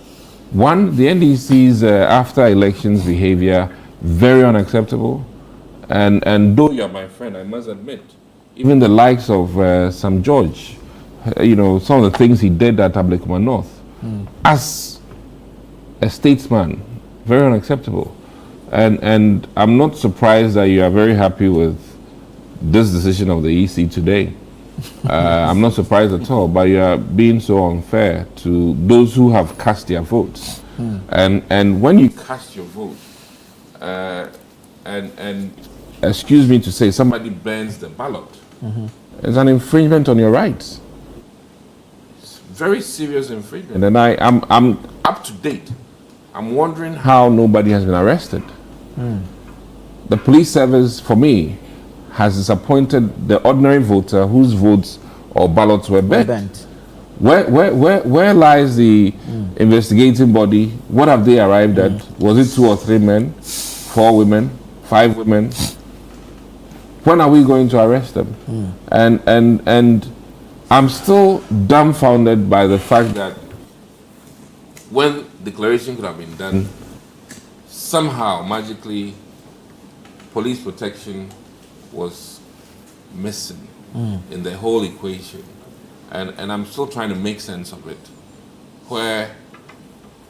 Speaker 14: one, the NDC's after elections behavior, very unacceptable. And though you're my friend, I must admit, even the likes of Sam George, you know, some of the things he did at Ablekuma North, as a statesman, very unacceptable. And I'm not surprised that you are very happy with this decision of the EC today. I'm not surprised at all, but you are being so unfair to those who have cast their votes. And when you cast your vote, and excuse me to say, somebody burns the ballot, it's an infringement on your rights. It's very serious infringement. And I'm up to date. I'm wondering how nobody has been arrested. The police service, for me, has disappointed the ordinary voter whose votes or ballots were burnt. Where lies the investigating body? What have they arrived at? Was it 2 or 3 men, 4 women, 5 women? When are we going to arrest them? And I'm still dumbfounded by the fact that when declaration could have been done, somehow magically police protection was missing in the whole equation. And I'm still trying to make sense of it, where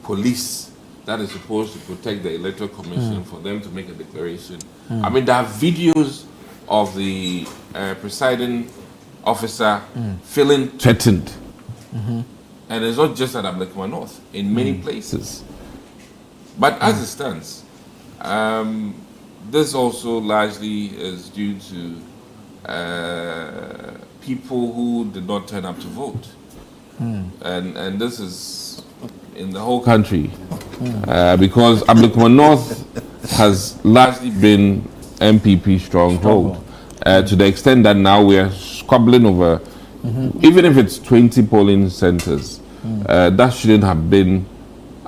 Speaker 14: police that is supposed to protect the Electoral Commission for them to make a declaration. I mean, there are videos of the presiding officer feeling threatened. And it's not just at Ablekuma North, in many places. But as it stands, this also largely is due to people who did not turn up to vote. And this is in the whole country, because Ablekuma North has largely been MPP stronghold, to the extent that now we are squabbling over, even if it's 20 polling centers, that shouldn't have been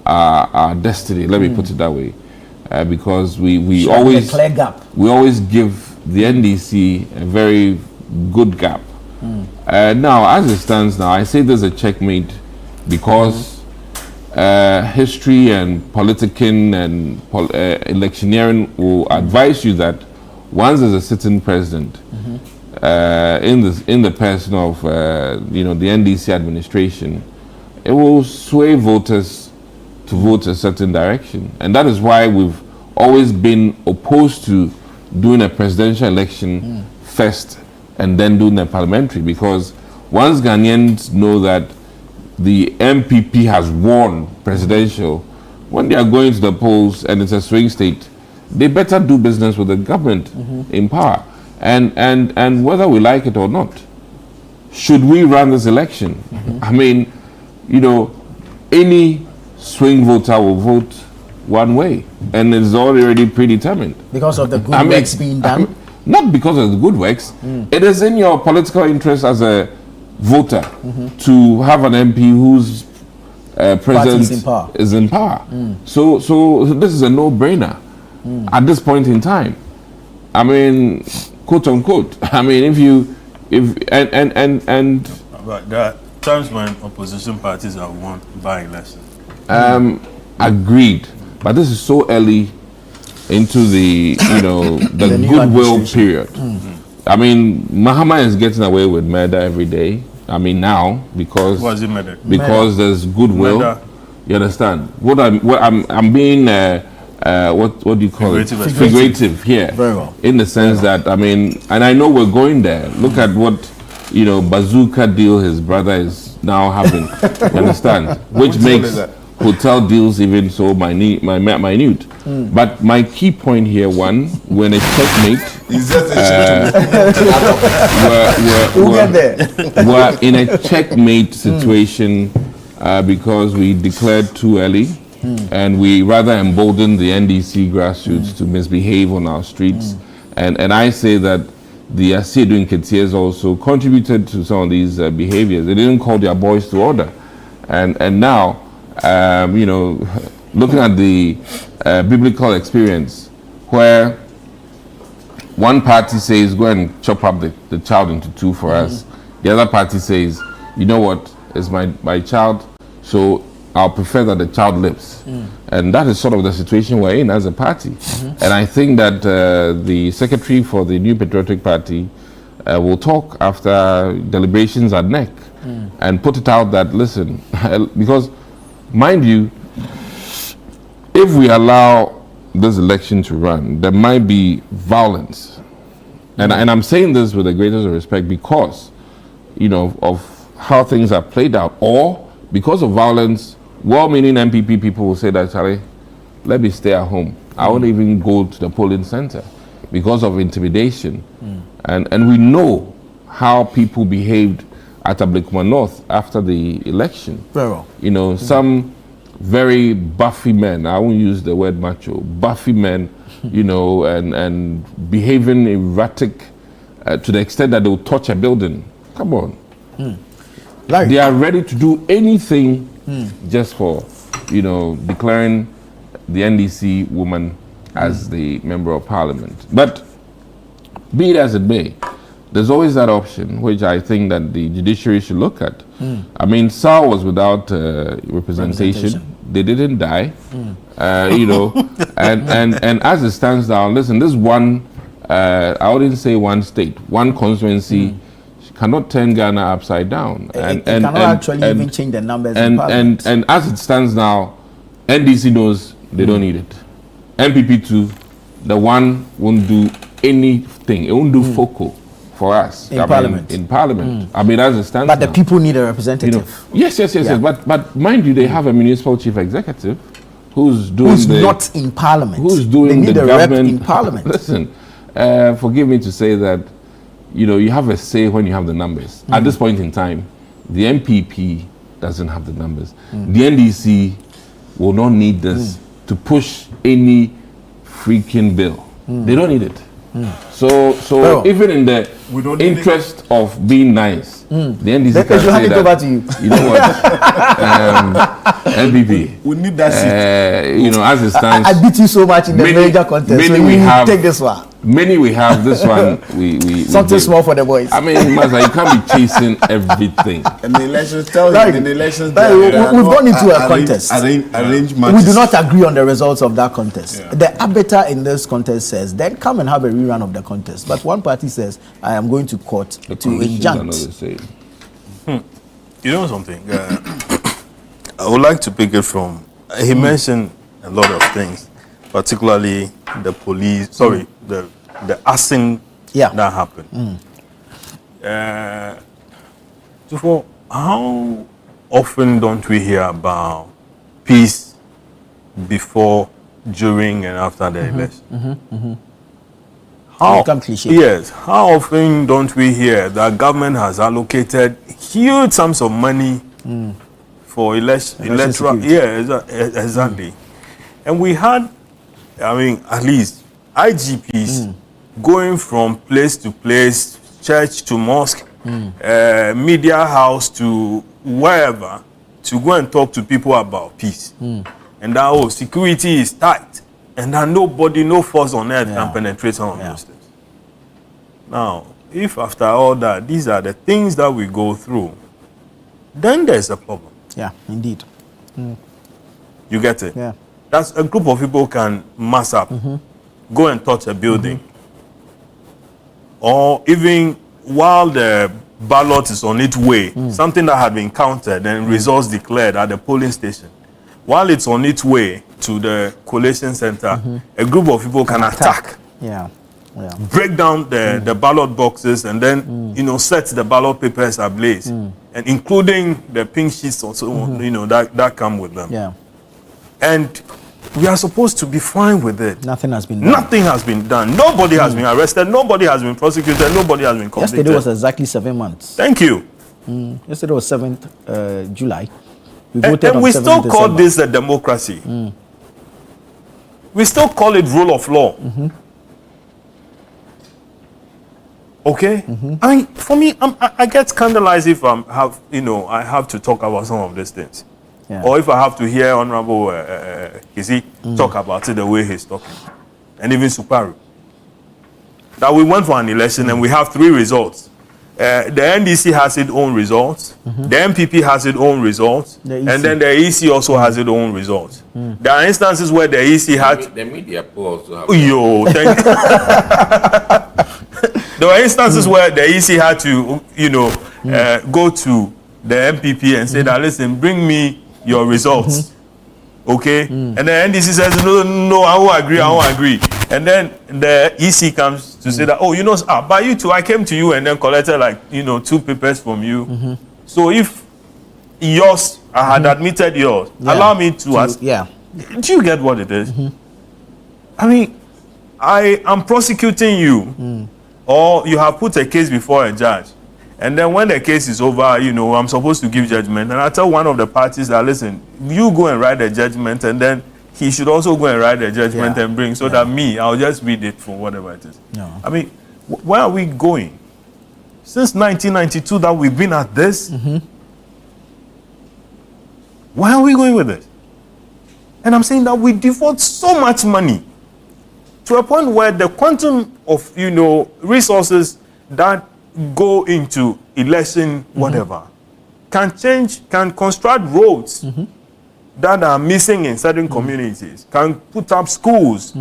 Speaker 14: our destiny. Let me put it that way, because we
Speaker 1: Sure,
Speaker 14: always
Speaker 1: a clear gap.
Speaker 14: we always give the NDC a very good gap. Now, as it stands now, I say there's a checkmate because history and politicking and electioneering will advise you that once there's a sitting president in the person of the NDC administration, it will sway voters to vote a certain direction, and that is why we've always been opposed to doing a presidential election first and then doing a parliamentary, because once Ghanaians know that the MPP has won presidential, when they are going to the polls and it's a swing state, they better do business with the government in power. And whether we like it or not, should we run this election? I mean, any swing voter will vote one way, and it's already predetermined.
Speaker 1: Because of the good works being done?
Speaker 14: Not because of the good works. It is in your political interest as a voter to have an MP whose president is in power. So this is a no-brainer at this point in time. I mean, quote unquote. I mean,
Speaker 16: But there are times when opposition parties have won by election.
Speaker 14: Agreed, but this is so early into the the goodwill period. I mean, Mahama is getting away with murder every day. I mean, now because there's goodwill. Murder. You understand? I'm being what do you call it? Figurative here.
Speaker 1: Very well.
Speaker 14: In the sense that, I mean, and I know we're going there. Look at what bazooka deal his brother is now having. You understand? Which makes hotel deals even so minute. But my key point here, one, when a checkmate, we're in a checkmate situation because we declared too early, and we rather emboldened the NDC grassroots to misbehave on our streets. And I say that the Asiedu Nketiahs also contributed to some of these behaviors. They didn't call their boys to order. And now, looking at the biblical experience where one party says, go and chop up the child into two for us. The other party says, you know what, it's my child, so I'll prefer that the child lives. And that is sort of the situation we're in as a party. And I think that the secretary for the New Patriotic Party will talk after deliberations at NEC and put it out that, listen, because mind you, if we allow this election to run, there might be violence. And I'm saying this with the greatest of respect because, of how things are played out, or because of violence, well-meaning MPP people will say that, Charlie, let me stay at home. I won't even go to the polling center because of intimidation. And we know how people behaved at Ablekuma North after the election.
Speaker 1: Very well.
Speaker 14: Some very buffy men, I won't use the word macho, buffy men, and behaving erratic to the extent that they will touch a building. Come on. They are ready to do anything just for, declaring the NDC woman as the member of parliament. But be it as it may, there's always that option, which I think that the judiciary should look at. I mean, SAR was without representation. They didn't die, and as it stands now, listen, this one, I wouldn't say one state, one constituency cannot turn Ghana upside down.
Speaker 1: It cannot actually even change the numbers in parliament.
Speaker 14: And as it stands now, NDC knows they don't need it. MPP too, the one won't do anything. It won't do focal for us
Speaker 1: in parliament.
Speaker 14: In parliament, I mean, as it stands.
Speaker 1: But the people need a representative.
Speaker 14: Yes. But mind you, they have a municipal chief executive who's
Speaker 1: not in parliament.
Speaker 14: Who's doing
Speaker 1: they need
Speaker 14: the
Speaker 1: a
Speaker 14: government
Speaker 1: rep in parliament.
Speaker 14: Listen, forgive me to say that, you have a say when you have the numbers. At this point in time, the MPP doesn't have the numbers. The NDC will not need this to push any freaking bill. They don't need it. So even in the interest of being nice, the NDC can say that,
Speaker 1: over to you.
Speaker 14: You know what? MVP.
Speaker 15: We need that seat.
Speaker 14: You know, as it stands,
Speaker 1: I beat you so much in the major contest.
Speaker 14: Many
Speaker 1: so
Speaker 14: we have.
Speaker 1: Take this one.
Speaker 14: Many we have. This one we
Speaker 1: something small for the boys.
Speaker 14: I mean, Master, you can't be chasing everything.
Speaker 15: And the elections tell
Speaker 1: like,
Speaker 15: you in the elections.
Speaker 1: We've gone into a contest.
Speaker 15: Arrange
Speaker 1: we do not agree on the results of that contest. Yeah. The arbiter in this contest says, then come and have a rerun of the contest. But one party says, I am going to court to injunct.
Speaker 16: You know something? I would like to pick it from. He mentioned a lot of things, particularly the police. Sorry, the arson that happened. So, how often don't we hear about peace before, during, and after the election? How, yes. How often don't we hear that government has allocated huge sums of money for electoral? Yeah, exactly. And we had, I mean, at least IGPs going from place to place, church to mosque, media house to wherever, to go and talk to people about peace. And that security is tight. And that nobody, no force on earth can penetrate on those things. Now, if after all that, these are the things that we go through, then there's a problem.
Speaker 1: Yeah, indeed.
Speaker 16: You get it?
Speaker 1: Yeah.
Speaker 16: That's a group of people can mass up, go and touch a building. Or even while the ballot is on its way, something that had been counted and results declared at the polling station, while it's on its way to the collation center, a group of people can attack. Break down the ballot boxes and then set the ballot papers ablaze, and including the pink sheets also that come with them. And we are supposed to be fine with it.
Speaker 1: Nothing has been done.
Speaker 16: Nothing has been done. Nobody has been arrested. Nobody has been prosecuted. Nobody has been convicted.
Speaker 1: Yesterday was exactly 7 months.
Speaker 16: Thank you.
Speaker 1: Yesterday was 7th July.
Speaker 16: And we still call this a democracy. We still call it rule of law. Okay? I mean, for me, I get scandalized if I have to talk about some of these things. Or if I have to hear Honorable Kisi talk about it the way he's talking. And even Suparu. That we went for an election and we have 3 results. The NDC has its own results. The MPP has its own results. And then the EC also has its own results. There are instances where the EC had...
Speaker 14: The media also have...
Speaker 16: thank you. There were instances where the EC had to, go to the MPP and say that, listen, bring me your results. Okay? And the NDC says, no, I won't agree. And then the EC comes to say that, by you two, I came to you and then collected 2 papers from you. So if yours, I had admitted yours, allow me to ask. Do you get what it is? I mean, I am prosecuting you, or you have put a case before a judge. And then when the case is over, I'm supposed to give judgment. And I tell one of the parties that, listen, you go and write the judgment, and then he should also go and write the judgment and bring, so that I'll just read it for whatever it is. I mean, where are we going? Since 1992 that we've been at this, where are we going with it? And I'm saying that we devote so much money to a point where the quantum of, resources that go into election, whatever, can construct roads that are missing in certain communities, can put up schools,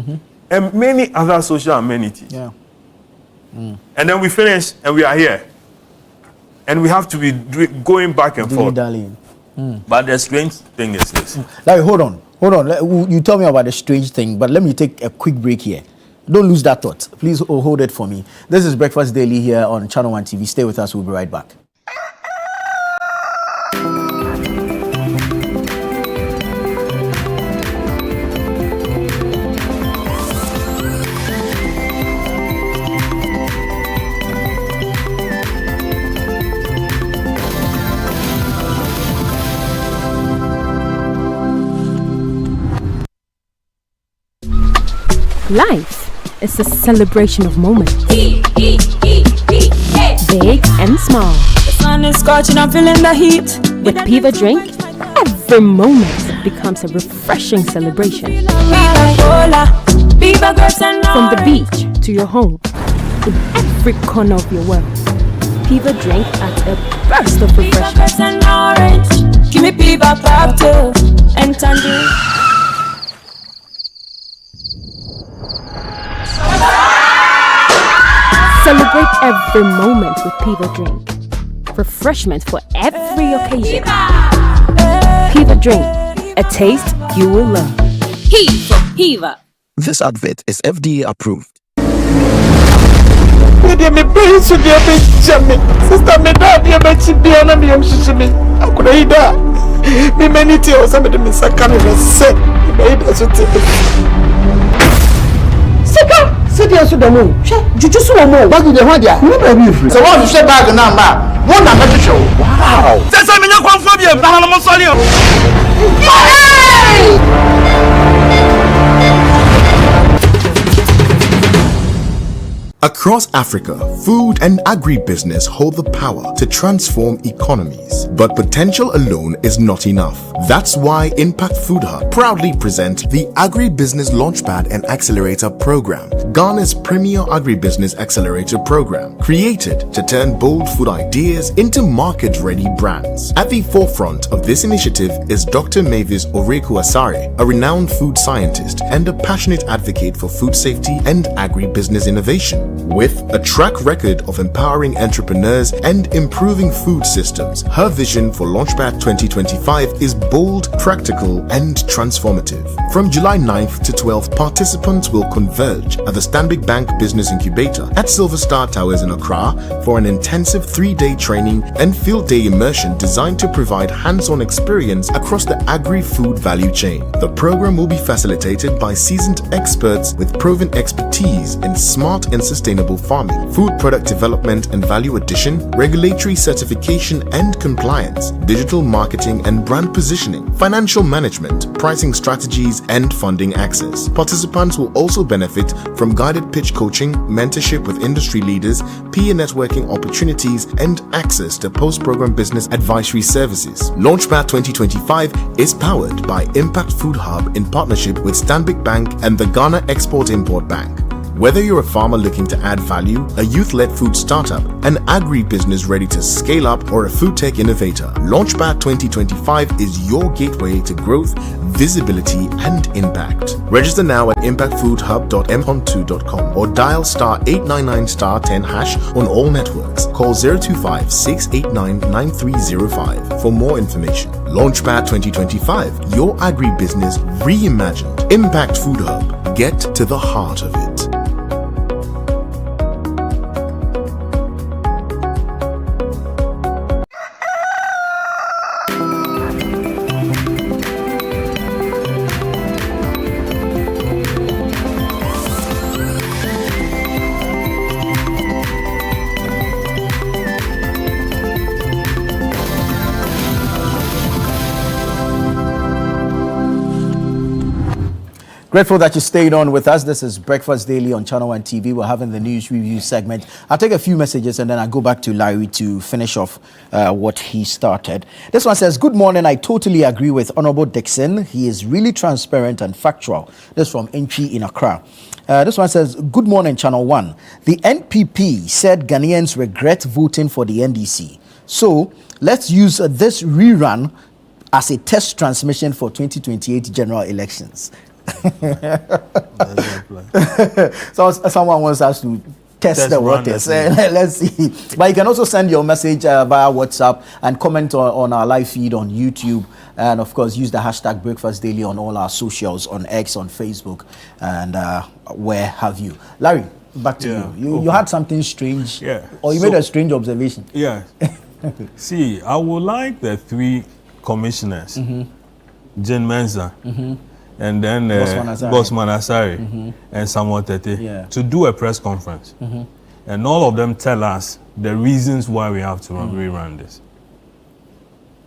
Speaker 16: and many other social amenities. And then we finish and we are here. And we have to be going back and forth. But the strange thing is this.
Speaker 1: Hold on. You tell me about the strange thing, but let me take a quick break here. Don't lose that thought. Please hold it for me. This is Breakfast Daily here on Channel 1 TV. Stay with us. We'll be right back.
Speaker 17: Life is a celebration of moments. Big and small.
Speaker 18: The sun is scorching, I'm feeling the heat.
Speaker 17: With Piva Drink, every moment becomes a refreshing celebration. From the beach to your home, in every corner of your world, Piva drink at a burst of refreshment.
Speaker 18: Give me Piva Pop too, and tangerine.
Speaker 17: Celebrate every moment with Piva drink. Refreshment for every occasion. Piva drink, a taste you will love.
Speaker 18: Piva.
Speaker 8: This advert is FDA approved.
Speaker 19: Sister, me dad, you bet you be on me. I could eat that. Me many tears, some of them is a kind of set. You made us to take it. Sit here to the moon. Juju so more. What did you want? You never be free. So what you say back now, man? One number show. Wow. That's a million phobia. Bahama Solio.
Speaker 20: Across Africa, food and agribusiness hold the power to transform economies. But potential alone is not enough. That's why Impact Food Hub proudly present the Agribusiness Launchpad and Accelerator Program, Ghana's premier agribusiness accelerator program, created to turn bold food ideas into market-ready brands. At the forefront of this initiative is Dr. Mavis Oreku Asare, a renowned food scientist and a passionate advocate for food safety and agribusiness innovation. With a track record of empowering entrepreneurs and improving food systems, her vision for Launchpad 2025 is bold, practical, and transformative. From July 9th to 12th, participants will converge at the Stanbic Bank Business Incubator at Silver Star Towers in Accra for an intensive 3-day training and field day immersion designed to provide hands-on experience across the agri-food value chain. The program will be facilitated by seasoned experts with proven expertise in smart and sustainable farming, food product development and value addition, regulatory certification and compliance, digital marketing and brand positioning, financial management, pricing strategies, and funding access. Participants will also benefit from guided pitch coaching, mentorship with industry leaders, peer networking opportunities, and access to post-program business advisory services. Launchpad 2025 is powered by Impact Food Hub in partnership with Stanbic Bank and the Ghana Export-Import Bank. Whether you're a farmer looking to add value, a youth-led food startup, an agri-business ready to scale up, or a food tech innovator, Launchpad 2025 is your gateway to growth, visibility, and impact. Register now at impactfoodhub.mhon2.com or dial *899*10# on all networks. Call 025-689-9305 for more information. Launchpad 2025, your agri-business reimagined. Impact Food Hub. Get to the heart of it.
Speaker 1: Grateful that you stayed on with us. This is Breakfast Daily on Channel 1 TV. We're having the news review segment. I'll take a few messages and then I'll go back to Larry to finish off what he started. This one says, good morning. I totally agree with Honorable Dixon. He is really transparent and factual. This is from Entry in Accra. This one says, good morning, Channel 1. The NPP said Ghanaians regret voting for the NDC. So let's use this rerun as a test transmission for 2028 general elections. So someone wants us to test the waters. Let's see. But you can also send your message via WhatsApp and comment on our live feed on YouTube, and of course use the hashtag Breakfast Daily on all our socials, on X, on Facebook, and where have you. Larry, back to you. You had something strange, or you made a strange observation.
Speaker 16: Yeah. See, I would like the three commissioners, Jen Mensah, and then Bosman Asare and Samuel Tete to do a press conference. And all of them tell us the reasons why we have to rerun this.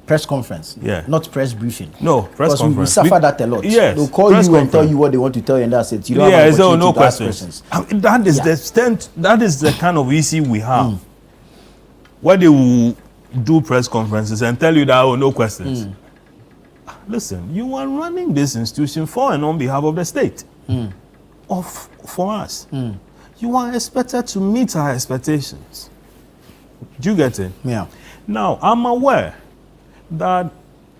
Speaker 1: Press conference?
Speaker 16: Yeah.
Speaker 1: Not press briefing?
Speaker 16: No, press conference.
Speaker 1: We suffer that a lot.
Speaker 16: Yes.
Speaker 1: They'll call you and tell you what they want to tell you, and that's it. You don't have an opportunity to ask questions.
Speaker 16: That is the extent, that is the kind of issue we have. Where they will do press conferences and tell you that, no questions. listen, you are running this institution for and on behalf of the state, for us. You are expected to meet our expectations. Do you get it?
Speaker 1: Yeah.
Speaker 16: Now, I'm aware that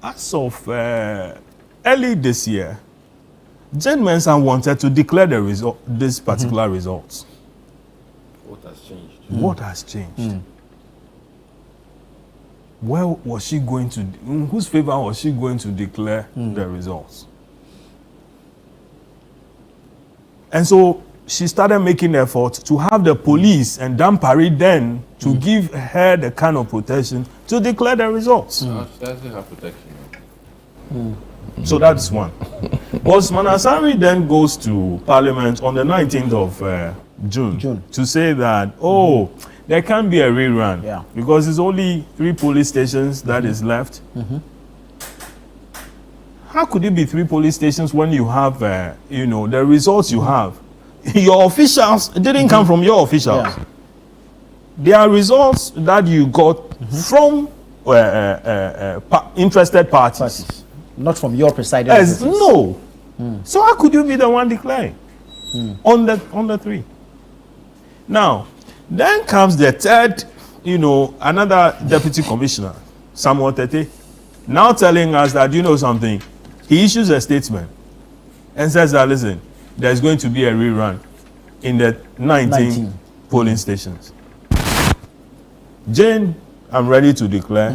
Speaker 16: as of early this year, Jane Mensah wanted to declare the result, this particular results.
Speaker 14: What has changed?
Speaker 16: What has changed? Where was she going to, in whose favor was she going to declare the results? And so she started making efforts to have the police and Dampari then to give her the kind of protection to declare the results.
Speaker 14: She doesn't have protection.
Speaker 16: So that's one. Osman Asari then goes to Parliament on the 19th of June to say that, there can't be a rerun because it's only 3 police stations that is left. How could it be 3 police stations when you have, the results you have? Your officials didn't come from your officials.
Speaker 1: Yeah.
Speaker 16: There are results that you got from interested parties.
Speaker 1: Not from your presiding
Speaker 16: Yes,
Speaker 1: officers.
Speaker 16: no. So how could you be the one declaring on the 3? Now, then comes the third, another deputy commissioner, Samuel Tete, now telling us that, something, he issues a statement and says that, listen, there's going to be a rerun in the 19 polling stations. Jane, I'm ready to declare.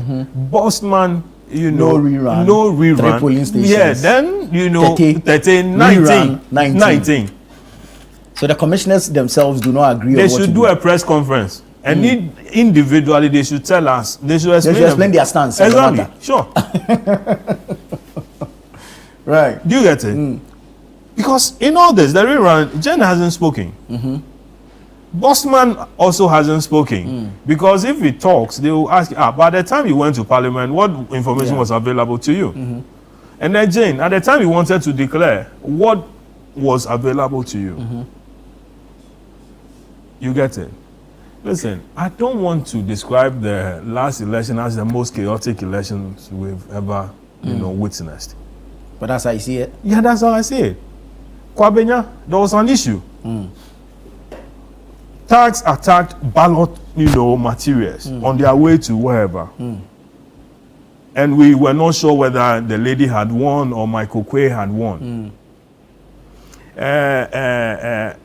Speaker 16: Bossman,
Speaker 1: no rerun.
Speaker 16: No rerun.
Speaker 1: 3 polling stations.
Speaker 16: Yeah, then, 13, 19.
Speaker 1: So the commissioners themselves do not agree
Speaker 16: They
Speaker 1: on what
Speaker 16: should
Speaker 1: to
Speaker 16: do a press conference. And individually, they should tell us. They should explain
Speaker 1: their stance. on the
Speaker 16: Exactly.
Speaker 1: matter.
Speaker 16: Sure.
Speaker 1: Right.
Speaker 16: Do you get it? Because in all this, the rerun, Jen hasn't spoken. Bossman also hasn't spoken. Because if he talks, they will ask, by the time you went to Parliament, what information was available to you? And then Jane, at the time you wanted to declare, what was available to you? You get it? Listen, I don't want to describe the last election as the most chaotic elections we've ever, witnessed.
Speaker 1: But that's how you see it?
Speaker 16: Yeah, that's how I see it. Kwabenya, there was an issue. Tags attacked ballot, materials on their way to wherever. And we were not sure whether the lady had won or Michael Quay had won.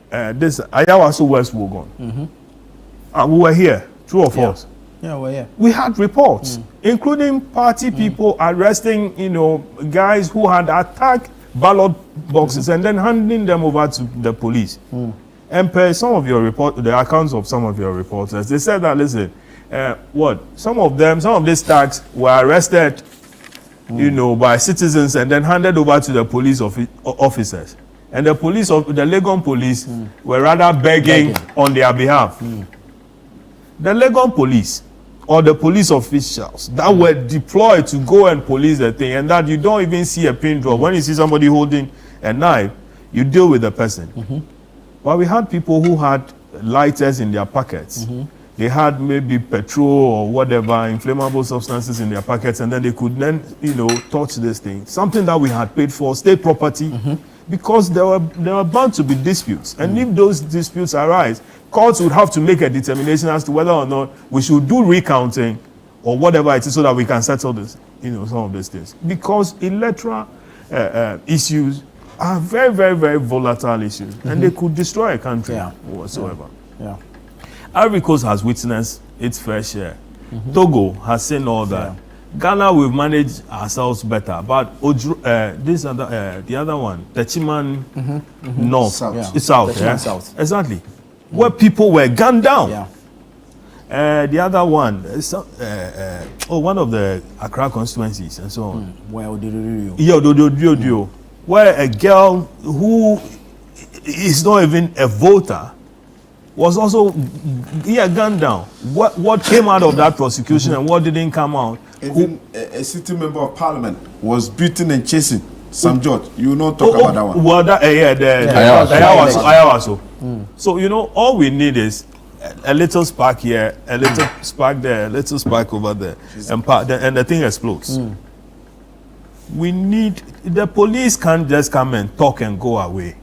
Speaker 16: This Ayawaso West Wogon. We were here, 2 of us.
Speaker 1: Yeah, we're here.
Speaker 16: We had reports, including party people arresting, guys who had attacked ballot boxes and then handing them over to the police. And per some of your the accounts of some of your reporters, they said that, listen, some of these tags were arrested, by citizens and then handed over to the police officers. And the Legon police were rather begging on their behalf. The Legon police or the police officials that were deployed to go and police the thing, and that you don't even see a pin drop. When you see somebody holding a knife, you deal with the person. But we had people who had lighters in their pockets. They had maybe petrol or whatever, inflammable substances in their pockets, and then they could then, touch this thing. Something that we had paid for, state property, because there were bound to be disputes. And if those disputes arise, courts would have to make a determination as to whether or not we should do recounting or whatever it is so that we can settle this, some of these things. Because electoral issues are very, very, very volatile issues, and they could destroy a country whatsoever. Ivory Coast has witnessed its fair share. Togo has seen all that. Ghana, we've managed ourselves better, but the other one, Techiman North, South,
Speaker 1: South.
Speaker 16: Exactly, where people were gunned down. The other one, one of the Accra constituencies and so on. Where a girl who is not even a voter was also gunned down. What came out of that prosecution and what didn't come out?
Speaker 15: Even a sitting member of parliament was beaten and chasing Sam George. You will not talk about that one.
Speaker 16: Well, Ayawaso. So, all we need is a little spark here, a little spark there, a little spark over there, and the thing explodes. we need, the police can't just come and talk and go away.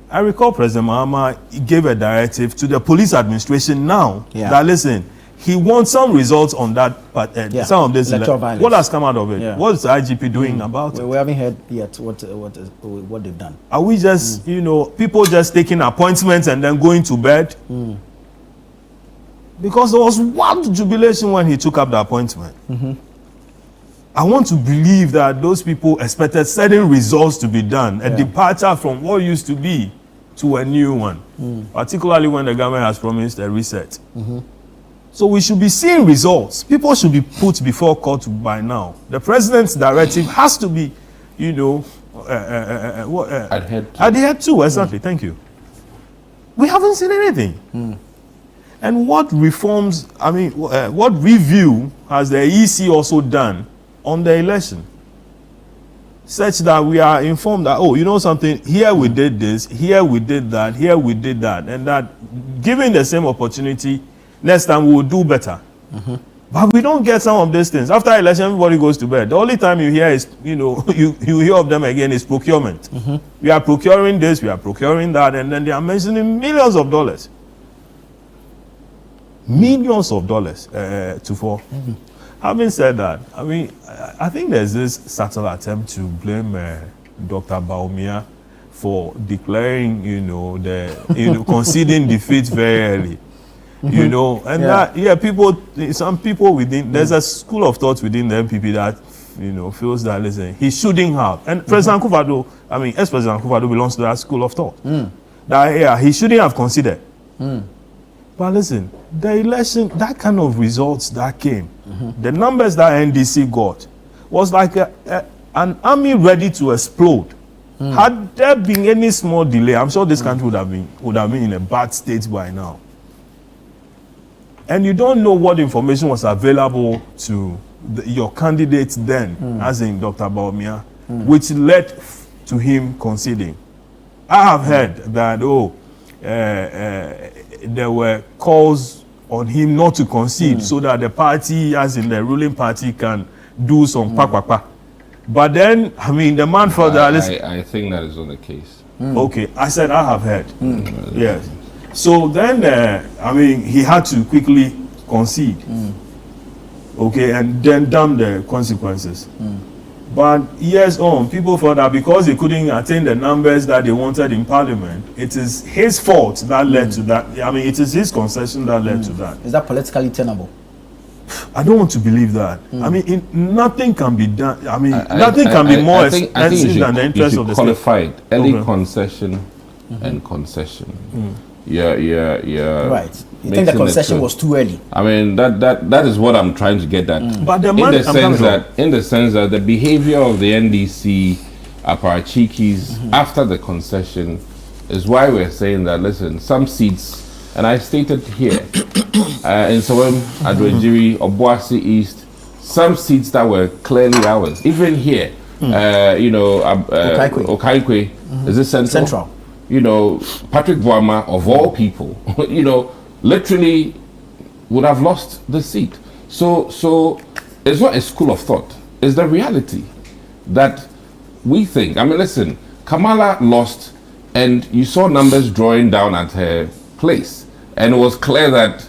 Speaker 16: I recall President Mahama gave a directive to the police administration now that, listen, he wants some results on that, but some of this. What has come out of it? What is the IGP doing about it?
Speaker 1: We haven't heard yet what they've done.
Speaker 16: Are we just, people just taking appointments and then going to bed? Because there was wild jubilation when he took up the appointment. I want to believe that those people expected certain results to be done, a departure from what used to be to a new one, particularly when the government has promised a reset. So we should be seeing results. People should be put before court by now. The president's directive has to be, adhered to. Exactly. Thank you. We haven't seen anything. And what reforms, what review has the EC also done on the election? Such that we are informed that, oh, you know something, here we did this, here we did that, here we did that, and that given the same opportunity, next time we will do better. But we don't get some of these things. After election, everybody goes to bed. The only time you hear is, you hear of them again is procurement. We are procuring this, we are procuring that, and then they are mentioning millions of dollars. Millions of dollars to fall. Having said that, I think there's this subtle attempt to blame Dr. Baumia for declaring, conceding defeat very early. Some people within, there's a school of thought within the MPP that, feels that, listen, he shouldn't have. And President Akufo-Addo, ex-President Akufo-Addo belongs to that school of thought. That, he shouldn't have considered. But listen, the election, that kind of results that came, the numbers that NDC got was like an army ready to explode. Had there been any small delay, I'm sure this country would have been in a bad state by now. And you don't know what information was available to your candidate then, as in Dr. Baumia, which led to him conceding. I have heard that, there were calls on him not to concede so that the party, as in the ruling party, can do some pakpakpa. But then, the man felt that...
Speaker 14: I think that is not the case.
Speaker 16: Okay, I said I have heard. Yes. So then, he had to quickly concede. Okay, and then damn the consequences. But years on, people thought that because they couldn't attain the numbers that they wanted in Parliament, it is his fault that led to that. It is his concession that led to that.
Speaker 1: Is that politically tenable?
Speaker 16: I don't want to believe that. Nothing can be done. Nothing can be more expensive than the interest of the state.
Speaker 14: Qualified early concession and concession.
Speaker 1: Right. You think the concession was too early?
Speaker 14: That is what I'm trying to get at.
Speaker 16: But the
Speaker 14: in the sense that the behavior of the NDC apparatchiks after the concession is why we're saying that, listen, some seats, and I stated here in Sowem, Adwejiri, Obuasi East, some seats that were clearly ours. Even here, Okaikwe, is it Central? Patrick Boama, of all people, literally would have lost the seat. So it's not a school of thought. It's the reality that we think. Listen, Kamala lost, and you saw numbers drawing down at her place. And it was clear that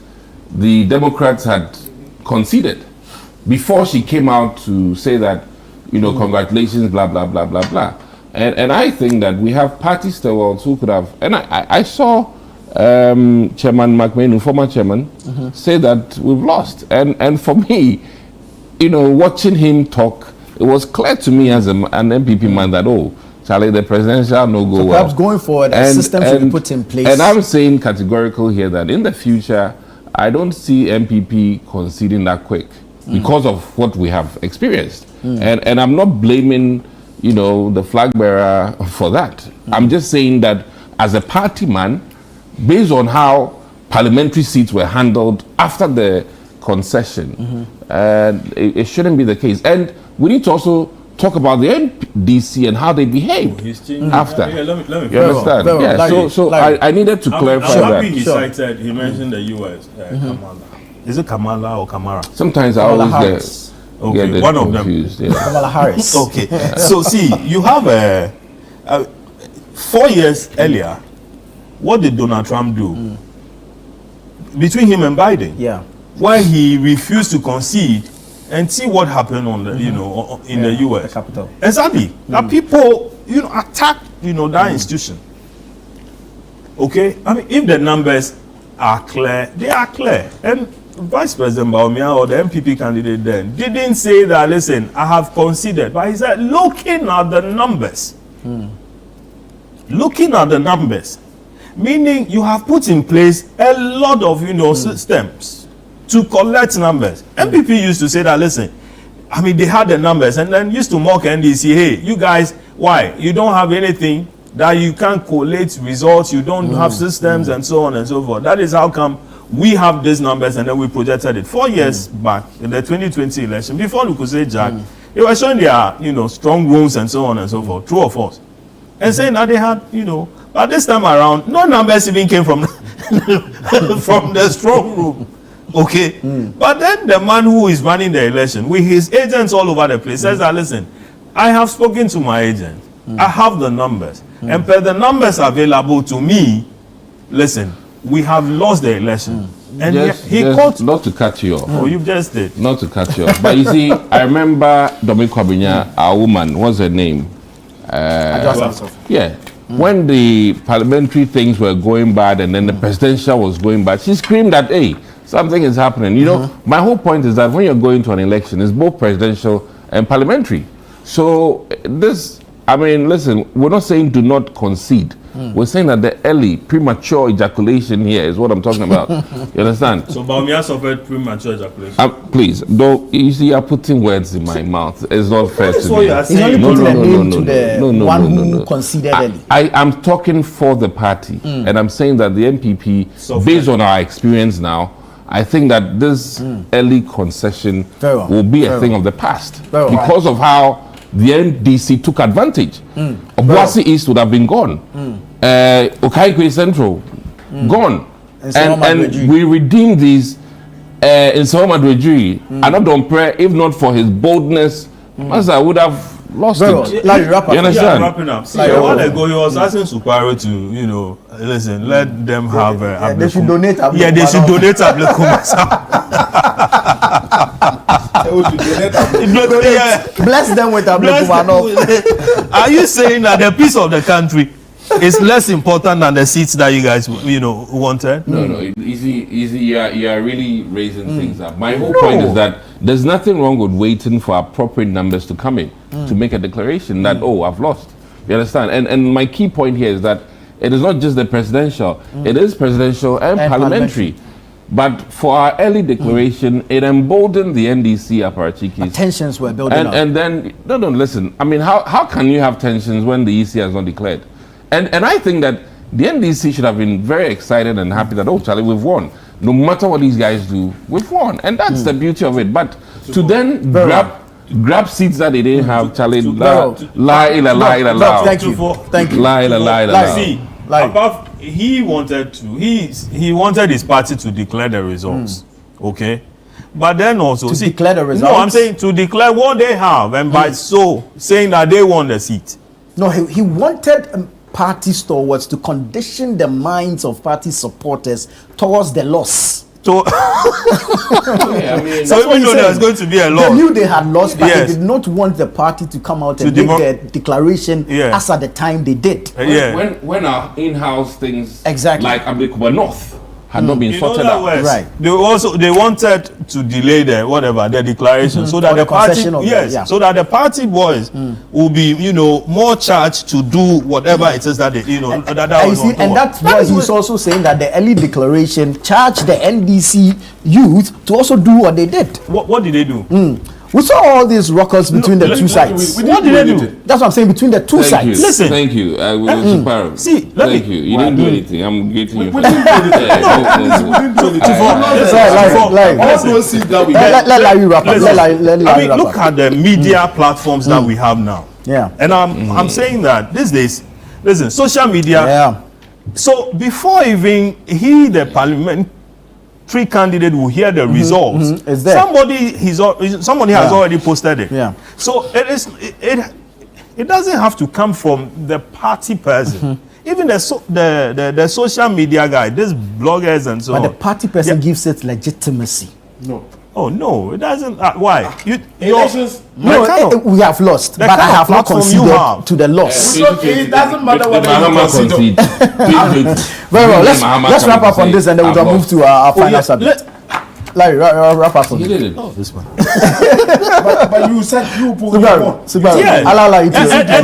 Speaker 14: the Democrats had conceded before she came out to say that, congratulations, blah, blah, blah, blah, blah. And I think that we have party stewards who could have, and I saw Chairman McMahon, former chairman, say that we've lost. And for me, watching him talk, it was clear to me as an MPP man that, Charlie, the presidential no go well.
Speaker 1: Perhaps going forward, a system should be put in place.
Speaker 14: And I'm saying categorical here that in the future, I don't see MPP conceding that quick because of what we have experienced. And I'm not blaming, the flag bearer for that. I'm just saying that as a party man, based on how parliamentary seats were handled after the concession, it shouldn't be the case. And we need to also talk about the NDC and how they behaved after.
Speaker 16: Let me
Speaker 14: you understand? I needed to clarify that.
Speaker 16: He mentioned the US, Kamala. Is it Kamala or Kamara?
Speaker 14: Sometimes I always
Speaker 16: Okay, one of them.
Speaker 1: Kamala Harris.
Speaker 16: Okay, so see, you have 4 years earlier, what did Donald Trump do? Between him and Biden, why he refused to concede, and see what happened on the, in the U.S.
Speaker 1: The Capitol.
Speaker 16: Exactly. Now people, attack, that institution. Okay, I mean, if the numbers are clear, they are clear. And Vice President Baumia, or the MPP candidate then, didn't say that, listen, I have considered, but he said, looking at the numbers, meaning you have put in place a lot of, systems to collect numbers. MPP used to say that, listen, I mean, they had the numbers and then used to mock NDC, hey, you guys, why? You don't have anything that you can't collate results, you don't have systems and so on and so forth. That is how come we have these numbers and then we projected it. 4 years back in the 2020 election, before we could say Jack, they were showing their, strong rooms and so on and so forth, true or false. And saying that they had, but this time around, no numbers even came from, from the strong room. Okay, but then the man who is running the election with his agents all over the place says that, listen, I have spoken to my agent, I have the numbers, and per the numbers available to me, listen, we have lost the election. And he called,
Speaker 14: not to cut you off.
Speaker 16: Oh, you just did.
Speaker 14: Not to cut you off. But you see, I remember Dominic Kwabinya, our woman, what's her name? When the parliamentary things were going bad and then the presidential was going bad, she screamed that, hey, something is happening. My whole point is that when you're going to an election, it's both presidential and parliamentary. So this, I mean, listen, we're not saying do not concede. We're saying that the early premature ejaculation here is what I'm talking about. You understand?
Speaker 16: So Baumia suffered premature ejaculation.
Speaker 14: Please, don't. You see, you're putting words in my mouth. It's not fair to me.
Speaker 1: He's only putting a name to the one who conceded early.
Speaker 14: I am talking for the party, and I'm saying that the MPP, based on our experience now, I think that this early concession will be a thing of the past because of how the NDC took advantage. Obuasi East would have been gone. Okaikwe Central, gone. And we redeemed these in Sawama Dwejiri. Another prayer, if not for his boldness, Master would have lost it.
Speaker 1: Larry, wrap up.
Speaker 16: You understand? Wrapping up. See, a while ago, he was asking Suparo to, listen, let them have.
Speaker 1: They should donate.
Speaker 16: Yeah, they should donate
Speaker 1: Bless them with Ablekumano.
Speaker 16: Are you saying that the peace of the country is less important than the seats that you guys, wanted?
Speaker 14: No. Easy. You are really raising things up. My whole point is that there's nothing wrong with waiting for appropriate numbers to come in to make a declaration that, I've lost. You understand? And my key point here is that it is not just the presidential. It is presidential and parliamentary. But for our early declaration, it emboldened the NDC apparatchikis.
Speaker 1: Tensions were building up.
Speaker 14: And then, no, listen. I mean, how can you have tensions when the EC has not declared? And I think that the NDC should have been very excited and happy that, Charlie, we've won. No matter what these guys do, we've won. And that's the beauty of it. But to then grab seats that they didn't have, Charlie, lie.
Speaker 1: Thank you.
Speaker 16: See, he wanted his party to declare the results. Okay? But then also
Speaker 1: declare the results.
Speaker 16: No, I'm saying to declare what they have, and by so saying that they won the seat.
Speaker 1: No, he wanted party stalwarts to condition the minds of party supporters towards the loss.
Speaker 16: So, so even though there's going to be a loss,
Speaker 1: they knew they had lost, but they did not want the party to come out and make their declaration as at the time they did.
Speaker 14: When our in-house things like Abdikuba North had not been sorted out.
Speaker 1: Right.
Speaker 16: They wanted to delay the declaration so that the party so that the party boys will be more charged to do whatever it is that they
Speaker 1: and that's why he's also saying that the early declaration charged the NDC youth to also do what they did.
Speaker 16: What did they do?
Speaker 1: We saw all these records between the two sides.
Speaker 16: What did they do?
Speaker 1: That's what I'm saying, between the two sides.
Speaker 16: Listen.
Speaker 14: Thank you.
Speaker 16: See,
Speaker 14: thank you. You didn't do anything. I'm getting you.
Speaker 1: Let Larry wrap up.
Speaker 16: I mean, look at the media platforms that we have now.
Speaker 1: Yeah.
Speaker 16: And I'm saying that these days, listen, social media.
Speaker 1: Yeah.
Speaker 16: So before even the parliament three candidates will hear the results.
Speaker 1: It's there.
Speaker 16: Somebody has already posted it.
Speaker 1: Yeah.
Speaker 16: So it doesn't have to come from the party person. Even the social media guy, these bloggers and so on.
Speaker 1: But the party person gives it legitimacy.
Speaker 16: No. Oh no, it doesn't. Why?
Speaker 1: Elections. We have lost, but I have not conceded to the loss.
Speaker 19: It doesn't matter what you concede.
Speaker 1: Very well. Let's wrap up on this, and then we'll move to our final subject. Larry, wrap up on this.
Speaker 15: Oh, this one.
Speaker 19: but you said you put
Speaker 16: and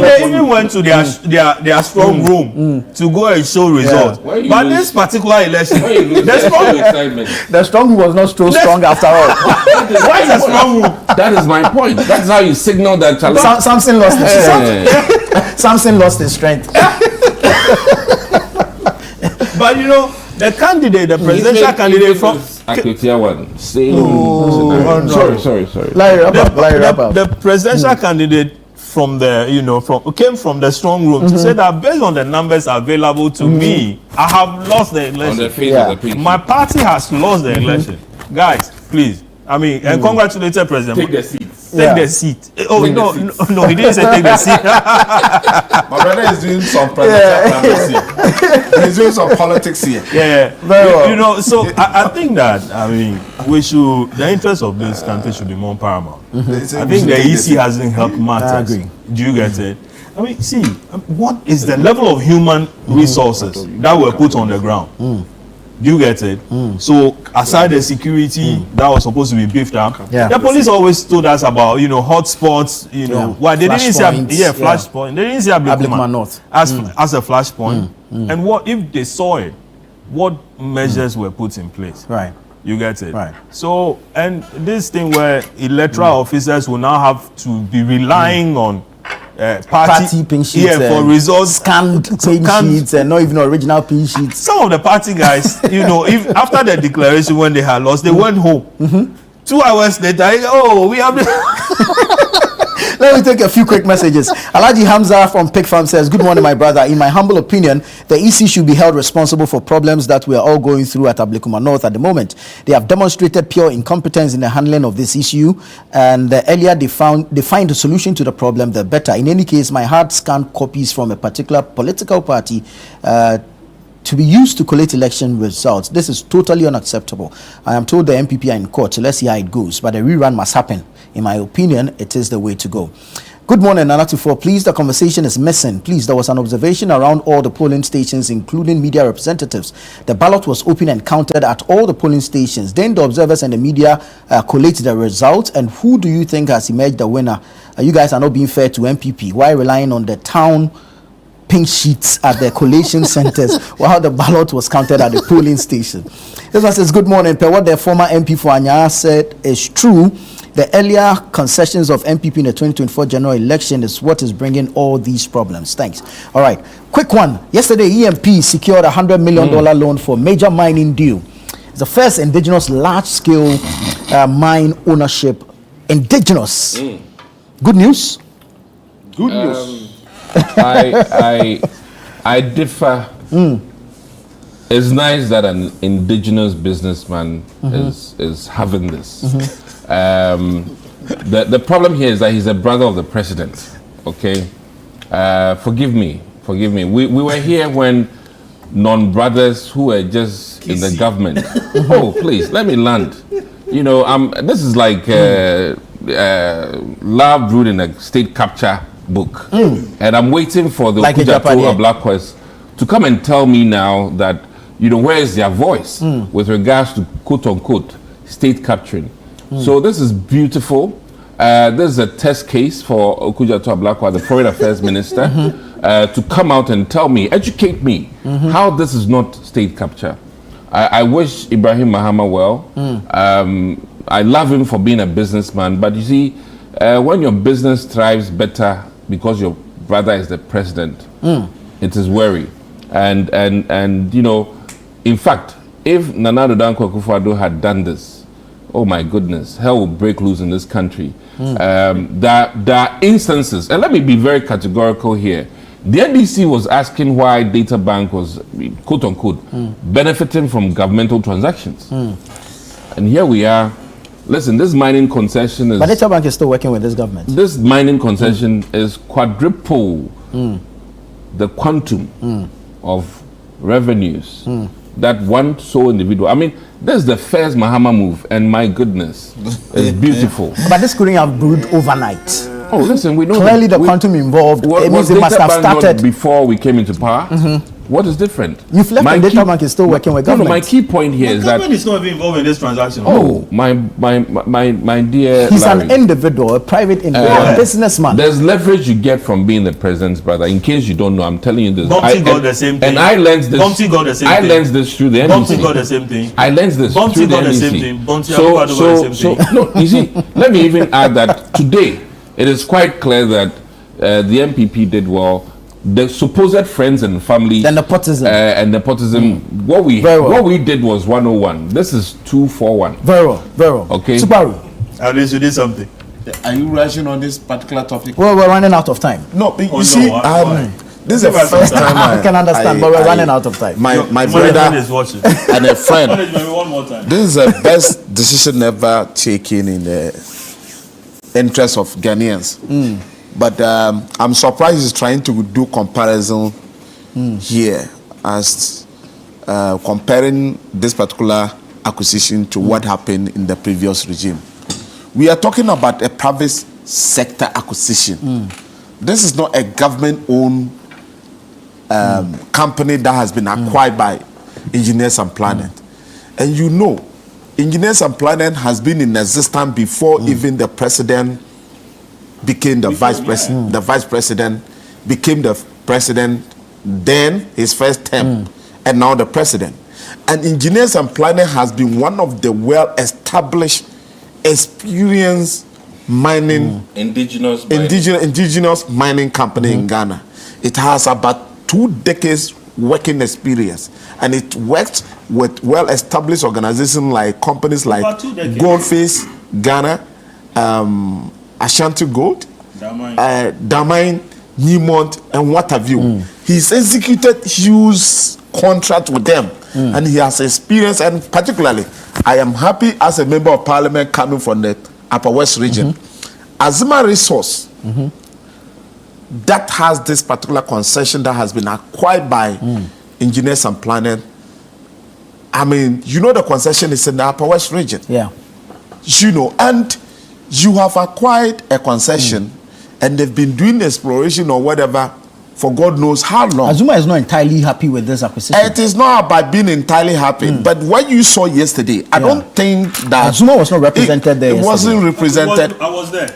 Speaker 16: they even went to their strong room to go and show results. But this particular election,
Speaker 1: the strong room was not so strong after all.
Speaker 16: Why is the strong room?
Speaker 14: That is my point. That's how you signal that
Speaker 1: Samson lost his strength. Samson lost his strength.
Speaker 16: But you know, the candidate, the presidential candidate from
Speaker 14: Akwetia one. Sorry.
Speaker 16: The presidential candidate from came from the strong room to say that based on the numbers available to me, I have lost the election. My party has lost the election. Guys, please. I mean, and congratulated President.
Speaker 14: Take the seats.
Speaker 16: Take the seat. Oh no, he didn't say take the seat.
Speaker 15: My brother is doing some presidential He's doing some politics here.
Speaker 16: Yeah. Very well. You know, so I think that the interest of this country should be more paramount. I think the EC hasn't helped matters.
Speaker 1: I agree.
Speaker 16: Do you get it? I mean, see, what is the level of human resources that were put on the ground? Do you get it? So aside the security that was supposed to be beefed up, the police always told us about hotspots. Why they didn't say flashpoint? They didn't say Ablekuma North as a flashpoint. And what if they saw it? What measures were put in place?
Speaker 1: Right.
Speaker 16: You get it?
Speaker 1: Right.
Speaker 16: So and this thing where electoral officers will now have to be relying on party
Speaker 1: pin sheets
Speaker 16: for results,
Speaker 1: scanned pin sheets, and not even original pin sheets.
Speaker 16: Some of the party guys, if after the declaration when they had lost, they went home. 2 hours later, we have.
Speaker 1: Let me take a few quick messages. Alaji Hamza from Pig Farm says, "Good morning, my brother. In my humble opinion, the EC should be held responsible for problems that we are all going through at Ablekuma North at the moment. They have demonstrated pure incompetence in the handling of this issue, and the earlier they find a solution to the problem, the better. In any case, my hard scanned copies from a particular political party to be used to collate election results. This is totally unacceptable. I am told the MPP are in court, so let's see how it goes. But a rerun must happen. In my opinion, it is the way to go." Good morning, Nana24. Please, the conversation is missing. Please, there was an observation around all the polling stations, including media representatives. The ballot was opened and counted at all the polling stations. Then the observers and the media collate the results. And who do you think has emerged the winner? You guys are not being fair to MPP. Why relying on the town pink sheets at the collation centers while the ballot was counted at the polling station? This one says, "Good morning, Per. What the former MP for Anya said is true. The earlier concessions of MPP in the 2024 general election is what is bringing all these problems." Thanks. All right, quick one. Yesterday, EMP secured a $100 million loan for major mining deal. It's the first indigenous large-scale mine ownership. Indigenous. Good news?
Speaker 19: Good news.
Speaker 14: I differ. It's nice that an indigenous businessman is having this. The problem here is that he's a brother of the president. Okay, forgive me. We were here when non-brothers who were just in the government. Oh, please let me land. This is like love brewed in a state capture book, and I'm waiting for the Okujato Ablakwas to come and tell me now that where is their voice with regards to quote unquote state capturing. So this is beautiful. This is a test case for Okujato Ablakwa, the Foreign Affairs Minister, to come out and tell me, educate me, how this is not state capture. I wish Ibrahim Mahama well. I love him for being a businessman, but you see, when your business thrives better because your brother is the president, it is worry. And in fact, if Nana Addo Dankwa Akufo-Addo had done this, oh my goodness, hell will break loose in this country. There are instances, and let me be very categorical here. The NDC was asking why Data Bank was, quote unquote, benefiting from governmental transactions. And here we are. Listen, this mining concession is...
Speaker 1: But Data Bank is still working with this government.
Speaker 14: This mining concession is quadruple the quantum of revenues that one sole individual. I mean, this is the first Mahama move, and my goodness, it's beautiful.
Speaker 1: But this couldn't have brewed overnight.
Speaker 14: Oh, listen, we know
Speaker 1: clearly the quantum involved.
Speaker 14: It
Speaker 1: means they must have started
Speaker 14: before we came into power. What is different?
Speaker 1: You've left the Data Bank is still working with government.
Speaker 14: No, my key point here is that
Speaker 16: government is not even involved in this transaction.
Speaker 14: Oh, my dear.
Speaker 1: He's
Speaker 14: Larry,
Speaker 1: an individual, a private individual, a businessman.
Speaker 14: There's leverage you get from being the president's brother. In case you don't know, I'm telling you this.
Speaker 16: Bumpty got the same thing.
Speaker 14: And I learned this.
Speaker 16: Bumpty got the same
Speaker 14: I
Speaker 16: thing.
Speaker 14: learned this through the NDC.
Speaker 16: Bumpty got the same thing.
Speaker 14: I learned this
Speaker 16: Bumpty
Speaker 14: through the
Speaker 16: got the
Speaker 14: NDC.
Speaker 16: same thing. Bumpty got the same thing.
Speaker 14: No, you see, let me even add that today it is quite clear that the MPP did well. The supposed friends and family,
Speaker 1: the nepotism,
Speaker 14: what we did was 101. This is 241.
Speaker 1: Very well.
Speaker 14: Okay.
Speaker 1: Subaru,
Speaker 16: at least you did something.
Speaker 15: Are you rushing on this particular topic?
Speaker 1: Well, we're running out of time.
Speaker 15: No, you see, this is the first time
Speaker 1: I can understand, but we're running out of time.
Speaker 15: My brother
Speaker 16: is watching.
Speaker 15: And a friend.
Speaker 16: One more time.
Speaker 15: This is the best decision ever taken in the interest of Ghanaians. But I'm surprised he's trying to do comparison here as comparing this particular acquisition to what happened in the previous regime. We are talking about a private sector acquisition. This is not a government-owned company that has been acquired by Engineers and Planning. And you know, Engineers and Planning has been in existence before even the president became the vice president. The vice president became the president, then his first term, and now the president. And Engineers and Planning has been one of the well-established, experienced mining indigenous mining company in Ghana. It has about 2 decades working experience, and it works with well-established organizations like companies like Goldface Ghana, Ashanti Gold, Damine, Newmont, and what have you. He's executed huge contracts with them, and he has experience. And particularly, I am happy as a member of parliament coming from the Upper West region. Azima Resource, that has this particular concession that has been acquired by Engineers and Planning. I mean, you know the concession is in the Upper West region.
Speaker 1: Yeah.
Speaker 15: You know, and you have acquired a concession and they've been doing exploration or whatever for God knows how long.
Speaker 1: Azuma is not entirely happy with this acquisition.
Speaker 15: It is not about being entirely happy, but what you saw yesterday, I don't think that
Speaker 1: Azuma was not represented there.
Speaker 15: It wasn't represented.
Speaker 16: I was there.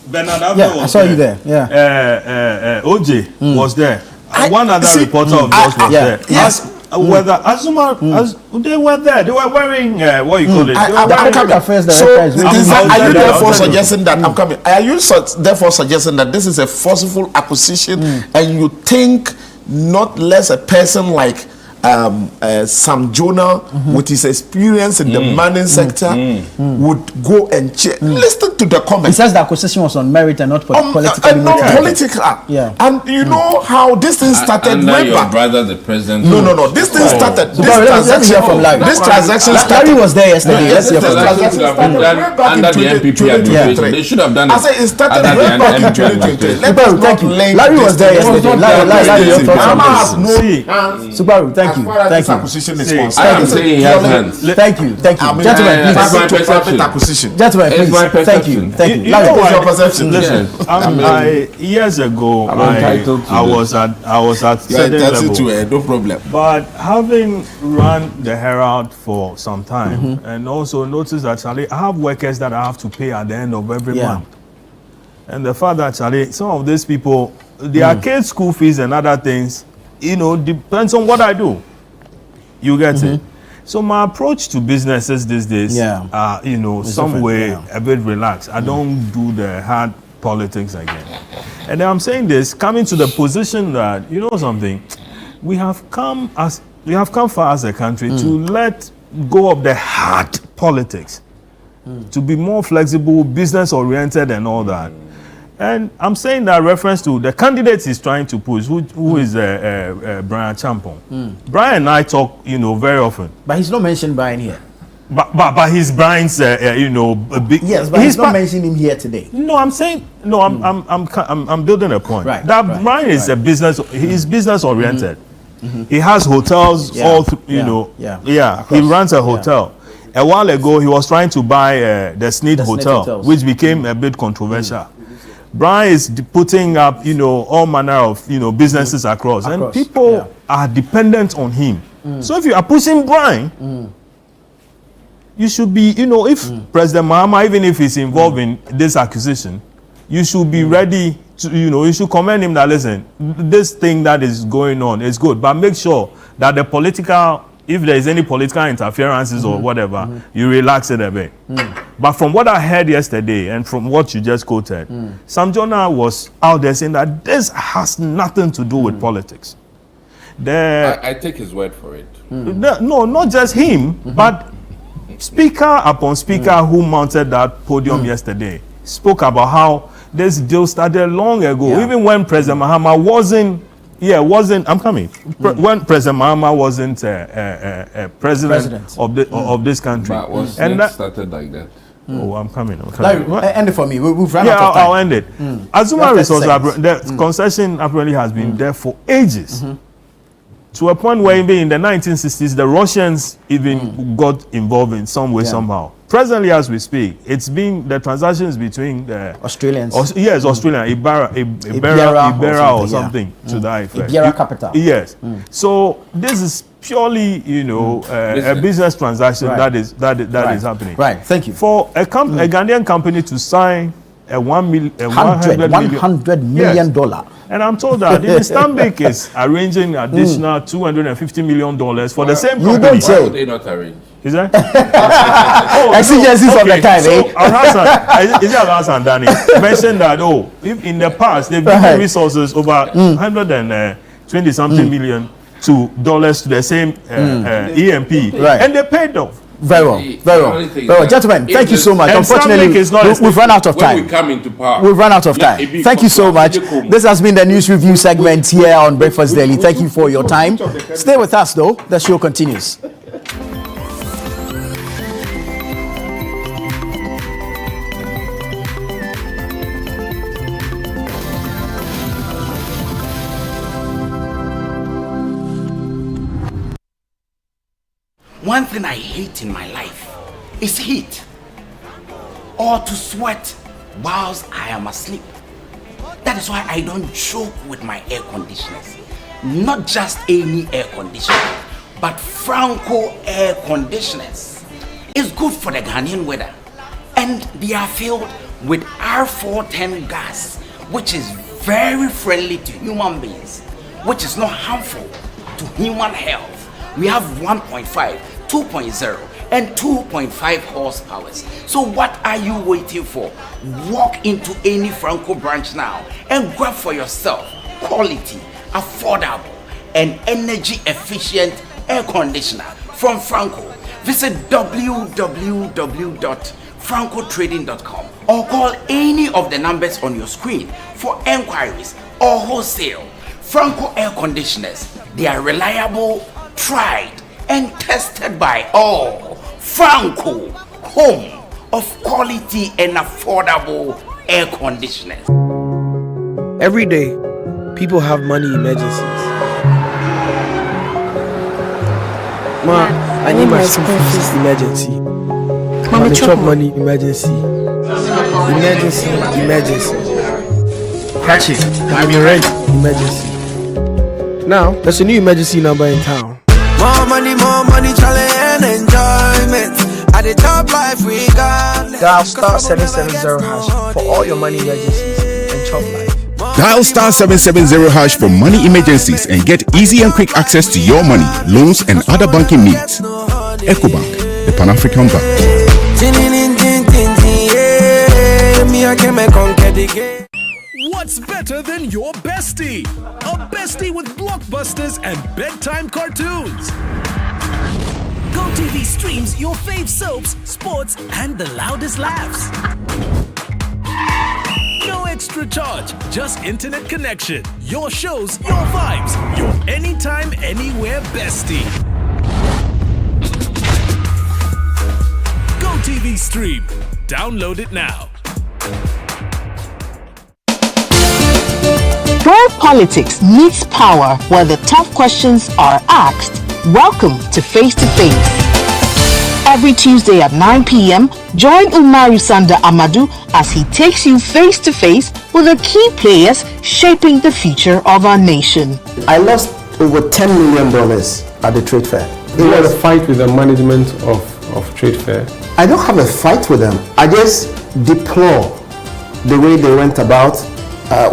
Speaker 16: Bernard
Speaker 1: I saw you there. Yeah.
Speaker 16: OJ was there. One other reporter of yours was there.
Speaker 15: Yes.
Speaker 16: Whether Azuma, they were there. They were wearing what you call it.
Speaker 15: Are you therefore suggesting that I'm coming? Are you therefore suggesting that this is a forceful acquisition, and you think not less a person like Sam Jonah with his experience in the mining sector would go and check? Listen to the comments.
Speaker 1: He says the acquisition was on merit and not politically
Speaker 15: and not political.
Speaker 1: Yeah.
Speaker 15: And you know how this thing started way back.
Speaker 14: Your brother, the president.
Speaker 15: No. This thing started. This transaction started.
Speaker 1: Larry was there yesterday.
Speaker 14: Let's hear from Larry. Under the MPP administration, they should have done it.
Speaker 15: I say it started way back in 2020.
Speaker 1: Thank you. Larry was there yesterday.
Speaker 15: Larry,
Speaker 1: Subaru, thank you.
Speaker 15: This acquisition is concerned.
Speaker 14: I am saying he has hands.
Speaker 1: Thank you. Gentlemen,
Speaker 14: That's my
Speaker 1: please.
Speaker 14: perception.
Speaker 15: Acquisition.
Speaker 1: Gentlemen,
Speaker 14: It's my
Speaker 1: please. Thank you.
Speaker 14: perception.
Speaker 1: Thank you.
Speaker 15: Larry, what's your perception?
Speaker 16: Listen, years ago, I was at certain level.
Speaker 15: No problem.
Speaker 16: But having run the Herald for some time, and also notice that Charlie, I have workers that I have to pay at the end of every month. And the fact that Charlie, some of these people, their kids' school fees and other things, depends on what I do. You get it? So my approach to businesses these days, some way a bit relaxed. I don't do the hard politics again. And I'm saying this, coming to the position that, something, we have come far as a country to let go of the hard politics, to be more flexible, business oriented and all that. And I'm saying that reference to the candidates he's trying to push, who is Brian Champon. Brian and I talk, very often.
Speaker 1: But he's not mentioned Brian here.
Speaker 16: But he's Brian's, a big.
Speaker 1: Yes, but he's not mentioning him here today.
Speaker 16: No, I'm saying no. I'm building a point.
Speaker 1: Right.
Speaker 16: That Brian is a business. He's business oriented. He has hotels all through. He runs a hotel. A while ago, he was trying to buy the Sneed Hotel, which became a bit controversial. Brian is putting up, all manner of, businesses across, and people are dependent on him. So if you are pushing Brian, you should be, if President Mahama, even if he's involved in this acquisition, you should be ready to, you should commend him that, listen, this thing that is going on is good, but make sure that the political, if there is any political interferences or whatever, you relax it a bit. But from what I heard yesterday and from what you just quoted, Sam Jonah was out there saying that this has nothing to do with politics.
Speaker 14: I take his word for it.
Speaker 16: No, not just him, but speaker upon speaker who mounted that podium yesterday spoke about how this deal started long ago, even when President Mahama wasn't. I'm coming. When President Mahama wasn't president of this country,
Speaker 14: but was that started like that?
Speaker 16: Oh, I'm coming.
Speaker 1: End it for me. We've run out of time.
Speaker 16: I'll end it. Azuma Resources, the concession apparently has been there for ages. To a point where even in the 1960s, the Russians even got involved in some way, somehow. Presently, as we speak, it's been the transactions between the
Speaker 1: Australians.
Speaker 16: Australian, Ibera or something to that effect.
Speaker 1: Ibera Capital.
Speaker 16: Yes. So this is purely, a business transaction that is happening.
Speaker 1: Right. Thank you.
Speaker 16: For a Ghanaian company to sign a $100 million. And I'm told that the Stanbic is arranging additional $250 million for the same company.
Speaker 1: You don't say.
Speaker 14: Why would they not arrange?
Speaker 16: Is that?
Speaker 1: Exigencies of the time,
Speaker 16: so Al-Hassan Dani mentioned that, if in the past they've given resources over 120 something million to the same EMP, and they paid off.
Speaker 1: Very well. Gentlemen, thank you so much. Unfortunately, we've run out of time.
Speaker 14: When we come into power,
Speaker 1: we've run out of time. Thank you so much. This has been the news review segment here on Breakfast Daily. Thank you for your time. Stay with us, though. The show continues.
Speaker 19: One thing I hate in my life is heat, or to sweat whilst I am asleep. That is why I don't joke with my air conditioners. Not just any air conditioner, but Franco air conditioners. It's good for the Ghanaian weather, and they are filled with R410 gas, which is very friendly to human beings, which is not harmful to human health. We have 1.5, 2.0 and 2.5 horsepower. So what are you waiting for? Walk into any Franco branch now and grab for yourself quality, affordable and energy efficient air conditioner from Franco. Visit www.francotrading.com or call any of the numbers on your screen for enquiries or wholesale. Franco air conditioners, they are reliable, tried and tested by all. Franco, home of quality and affordable air conditioners.
Speaker 21: Every day, people have money emergencies. Ma, I need my school fees emergency. Mommy, chop money emergency. Emergency. Catch it. I'm your rent emergency. Now, there's a new emergency number in town.
Speaker 22: More money, challenge and enjoyment. At the top life we got.
Speaker 21: Dial star 770 hash for all your money emergencies and chop life.
Speaker 23: Dial star 770 hash for money emergencies and get easy and quick access to your money, loans and other banking needs. EcoBank, the Pan-African Bank.
Speaker 24: What's better than your bestie? A bestie with blockbusters and bedtime cartoons. GoTV streams your fave soaps, sports, and the loudest laughs. No extra charge, just internet connection. Your shows, your vibes, your anytime, anywhere bestie. Go TV Stream. Download it now.
Speaker 2: Where politics meets power, where the tough questions are asked, welcome to Face to Face. Every Tuesday at 9 p.m., join Umaru Sanda Amadou as he takes you face to face with the key players shaping the future of our nation.
Speaker 3: I lost over $10 million at the trade fair.
Speaker 4: You had a fight with the management of trade fair?
Speaker 3: I don't have a fight with them. I just deplore the way they went about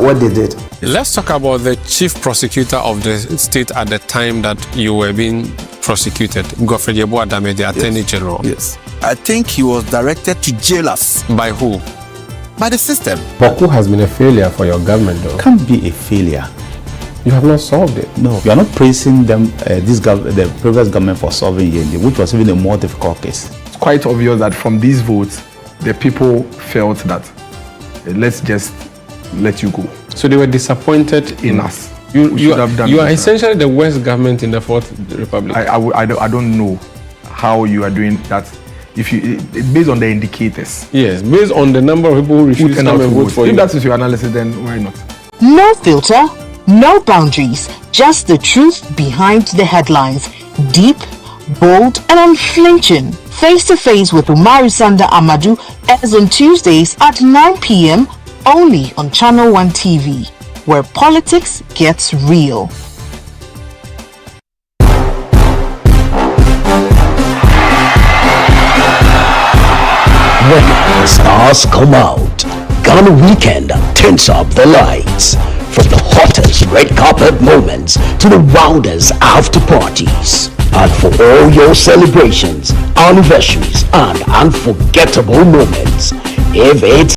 Speaker 3: what they did.
Speaker 4: Let's talk about the chief prosecutor of the state at the time that you were being prosecuted, Godfrey Yeboah-Dame, the Attorney General.
Speaker 5: Yes. I think he was directed to jail us.
Speaker 4: By who?
Speaker 5: By the system.
Speaker 4: Boku has been a failure for your government, though.
Speaker 6: Can't be a failure.
Speaker 4: You have not solved it.
Speaker 6: No, you are not praising them, the previous government for solving Yende, which was even a more difficult case.
Speaker 21: It's quite obvious that from these votes, the people felt that let's just let you go.
Speaker 4: So they were disappointed
Speaker 21: in us.
Speaker 4: You are essentially the worst government in the Fourth Republic.
Speaker 21: I don't know how you are doing that. If you based on the indicators.
Speaker 4: Yes, based on the number of people who refuse to come and vote for you.
Speaker 21: If that is your analysis, then why not?
Speaker 2: No filter, no boundaries, just the truth behind the headlines. Deep, bold, and unflinching. Face to Face with Umaru Sanda Amadou airs on Tuesdays at 9 p.m. only on Channel 1 TV, where politics gets real.
Speaker 8: When the stars come out, Ghana Weekend turns up the lights. From the hottest red carpet moments to the wildest after parties. And for all your celebrations, anniversaries, and unforgettable moments, if it's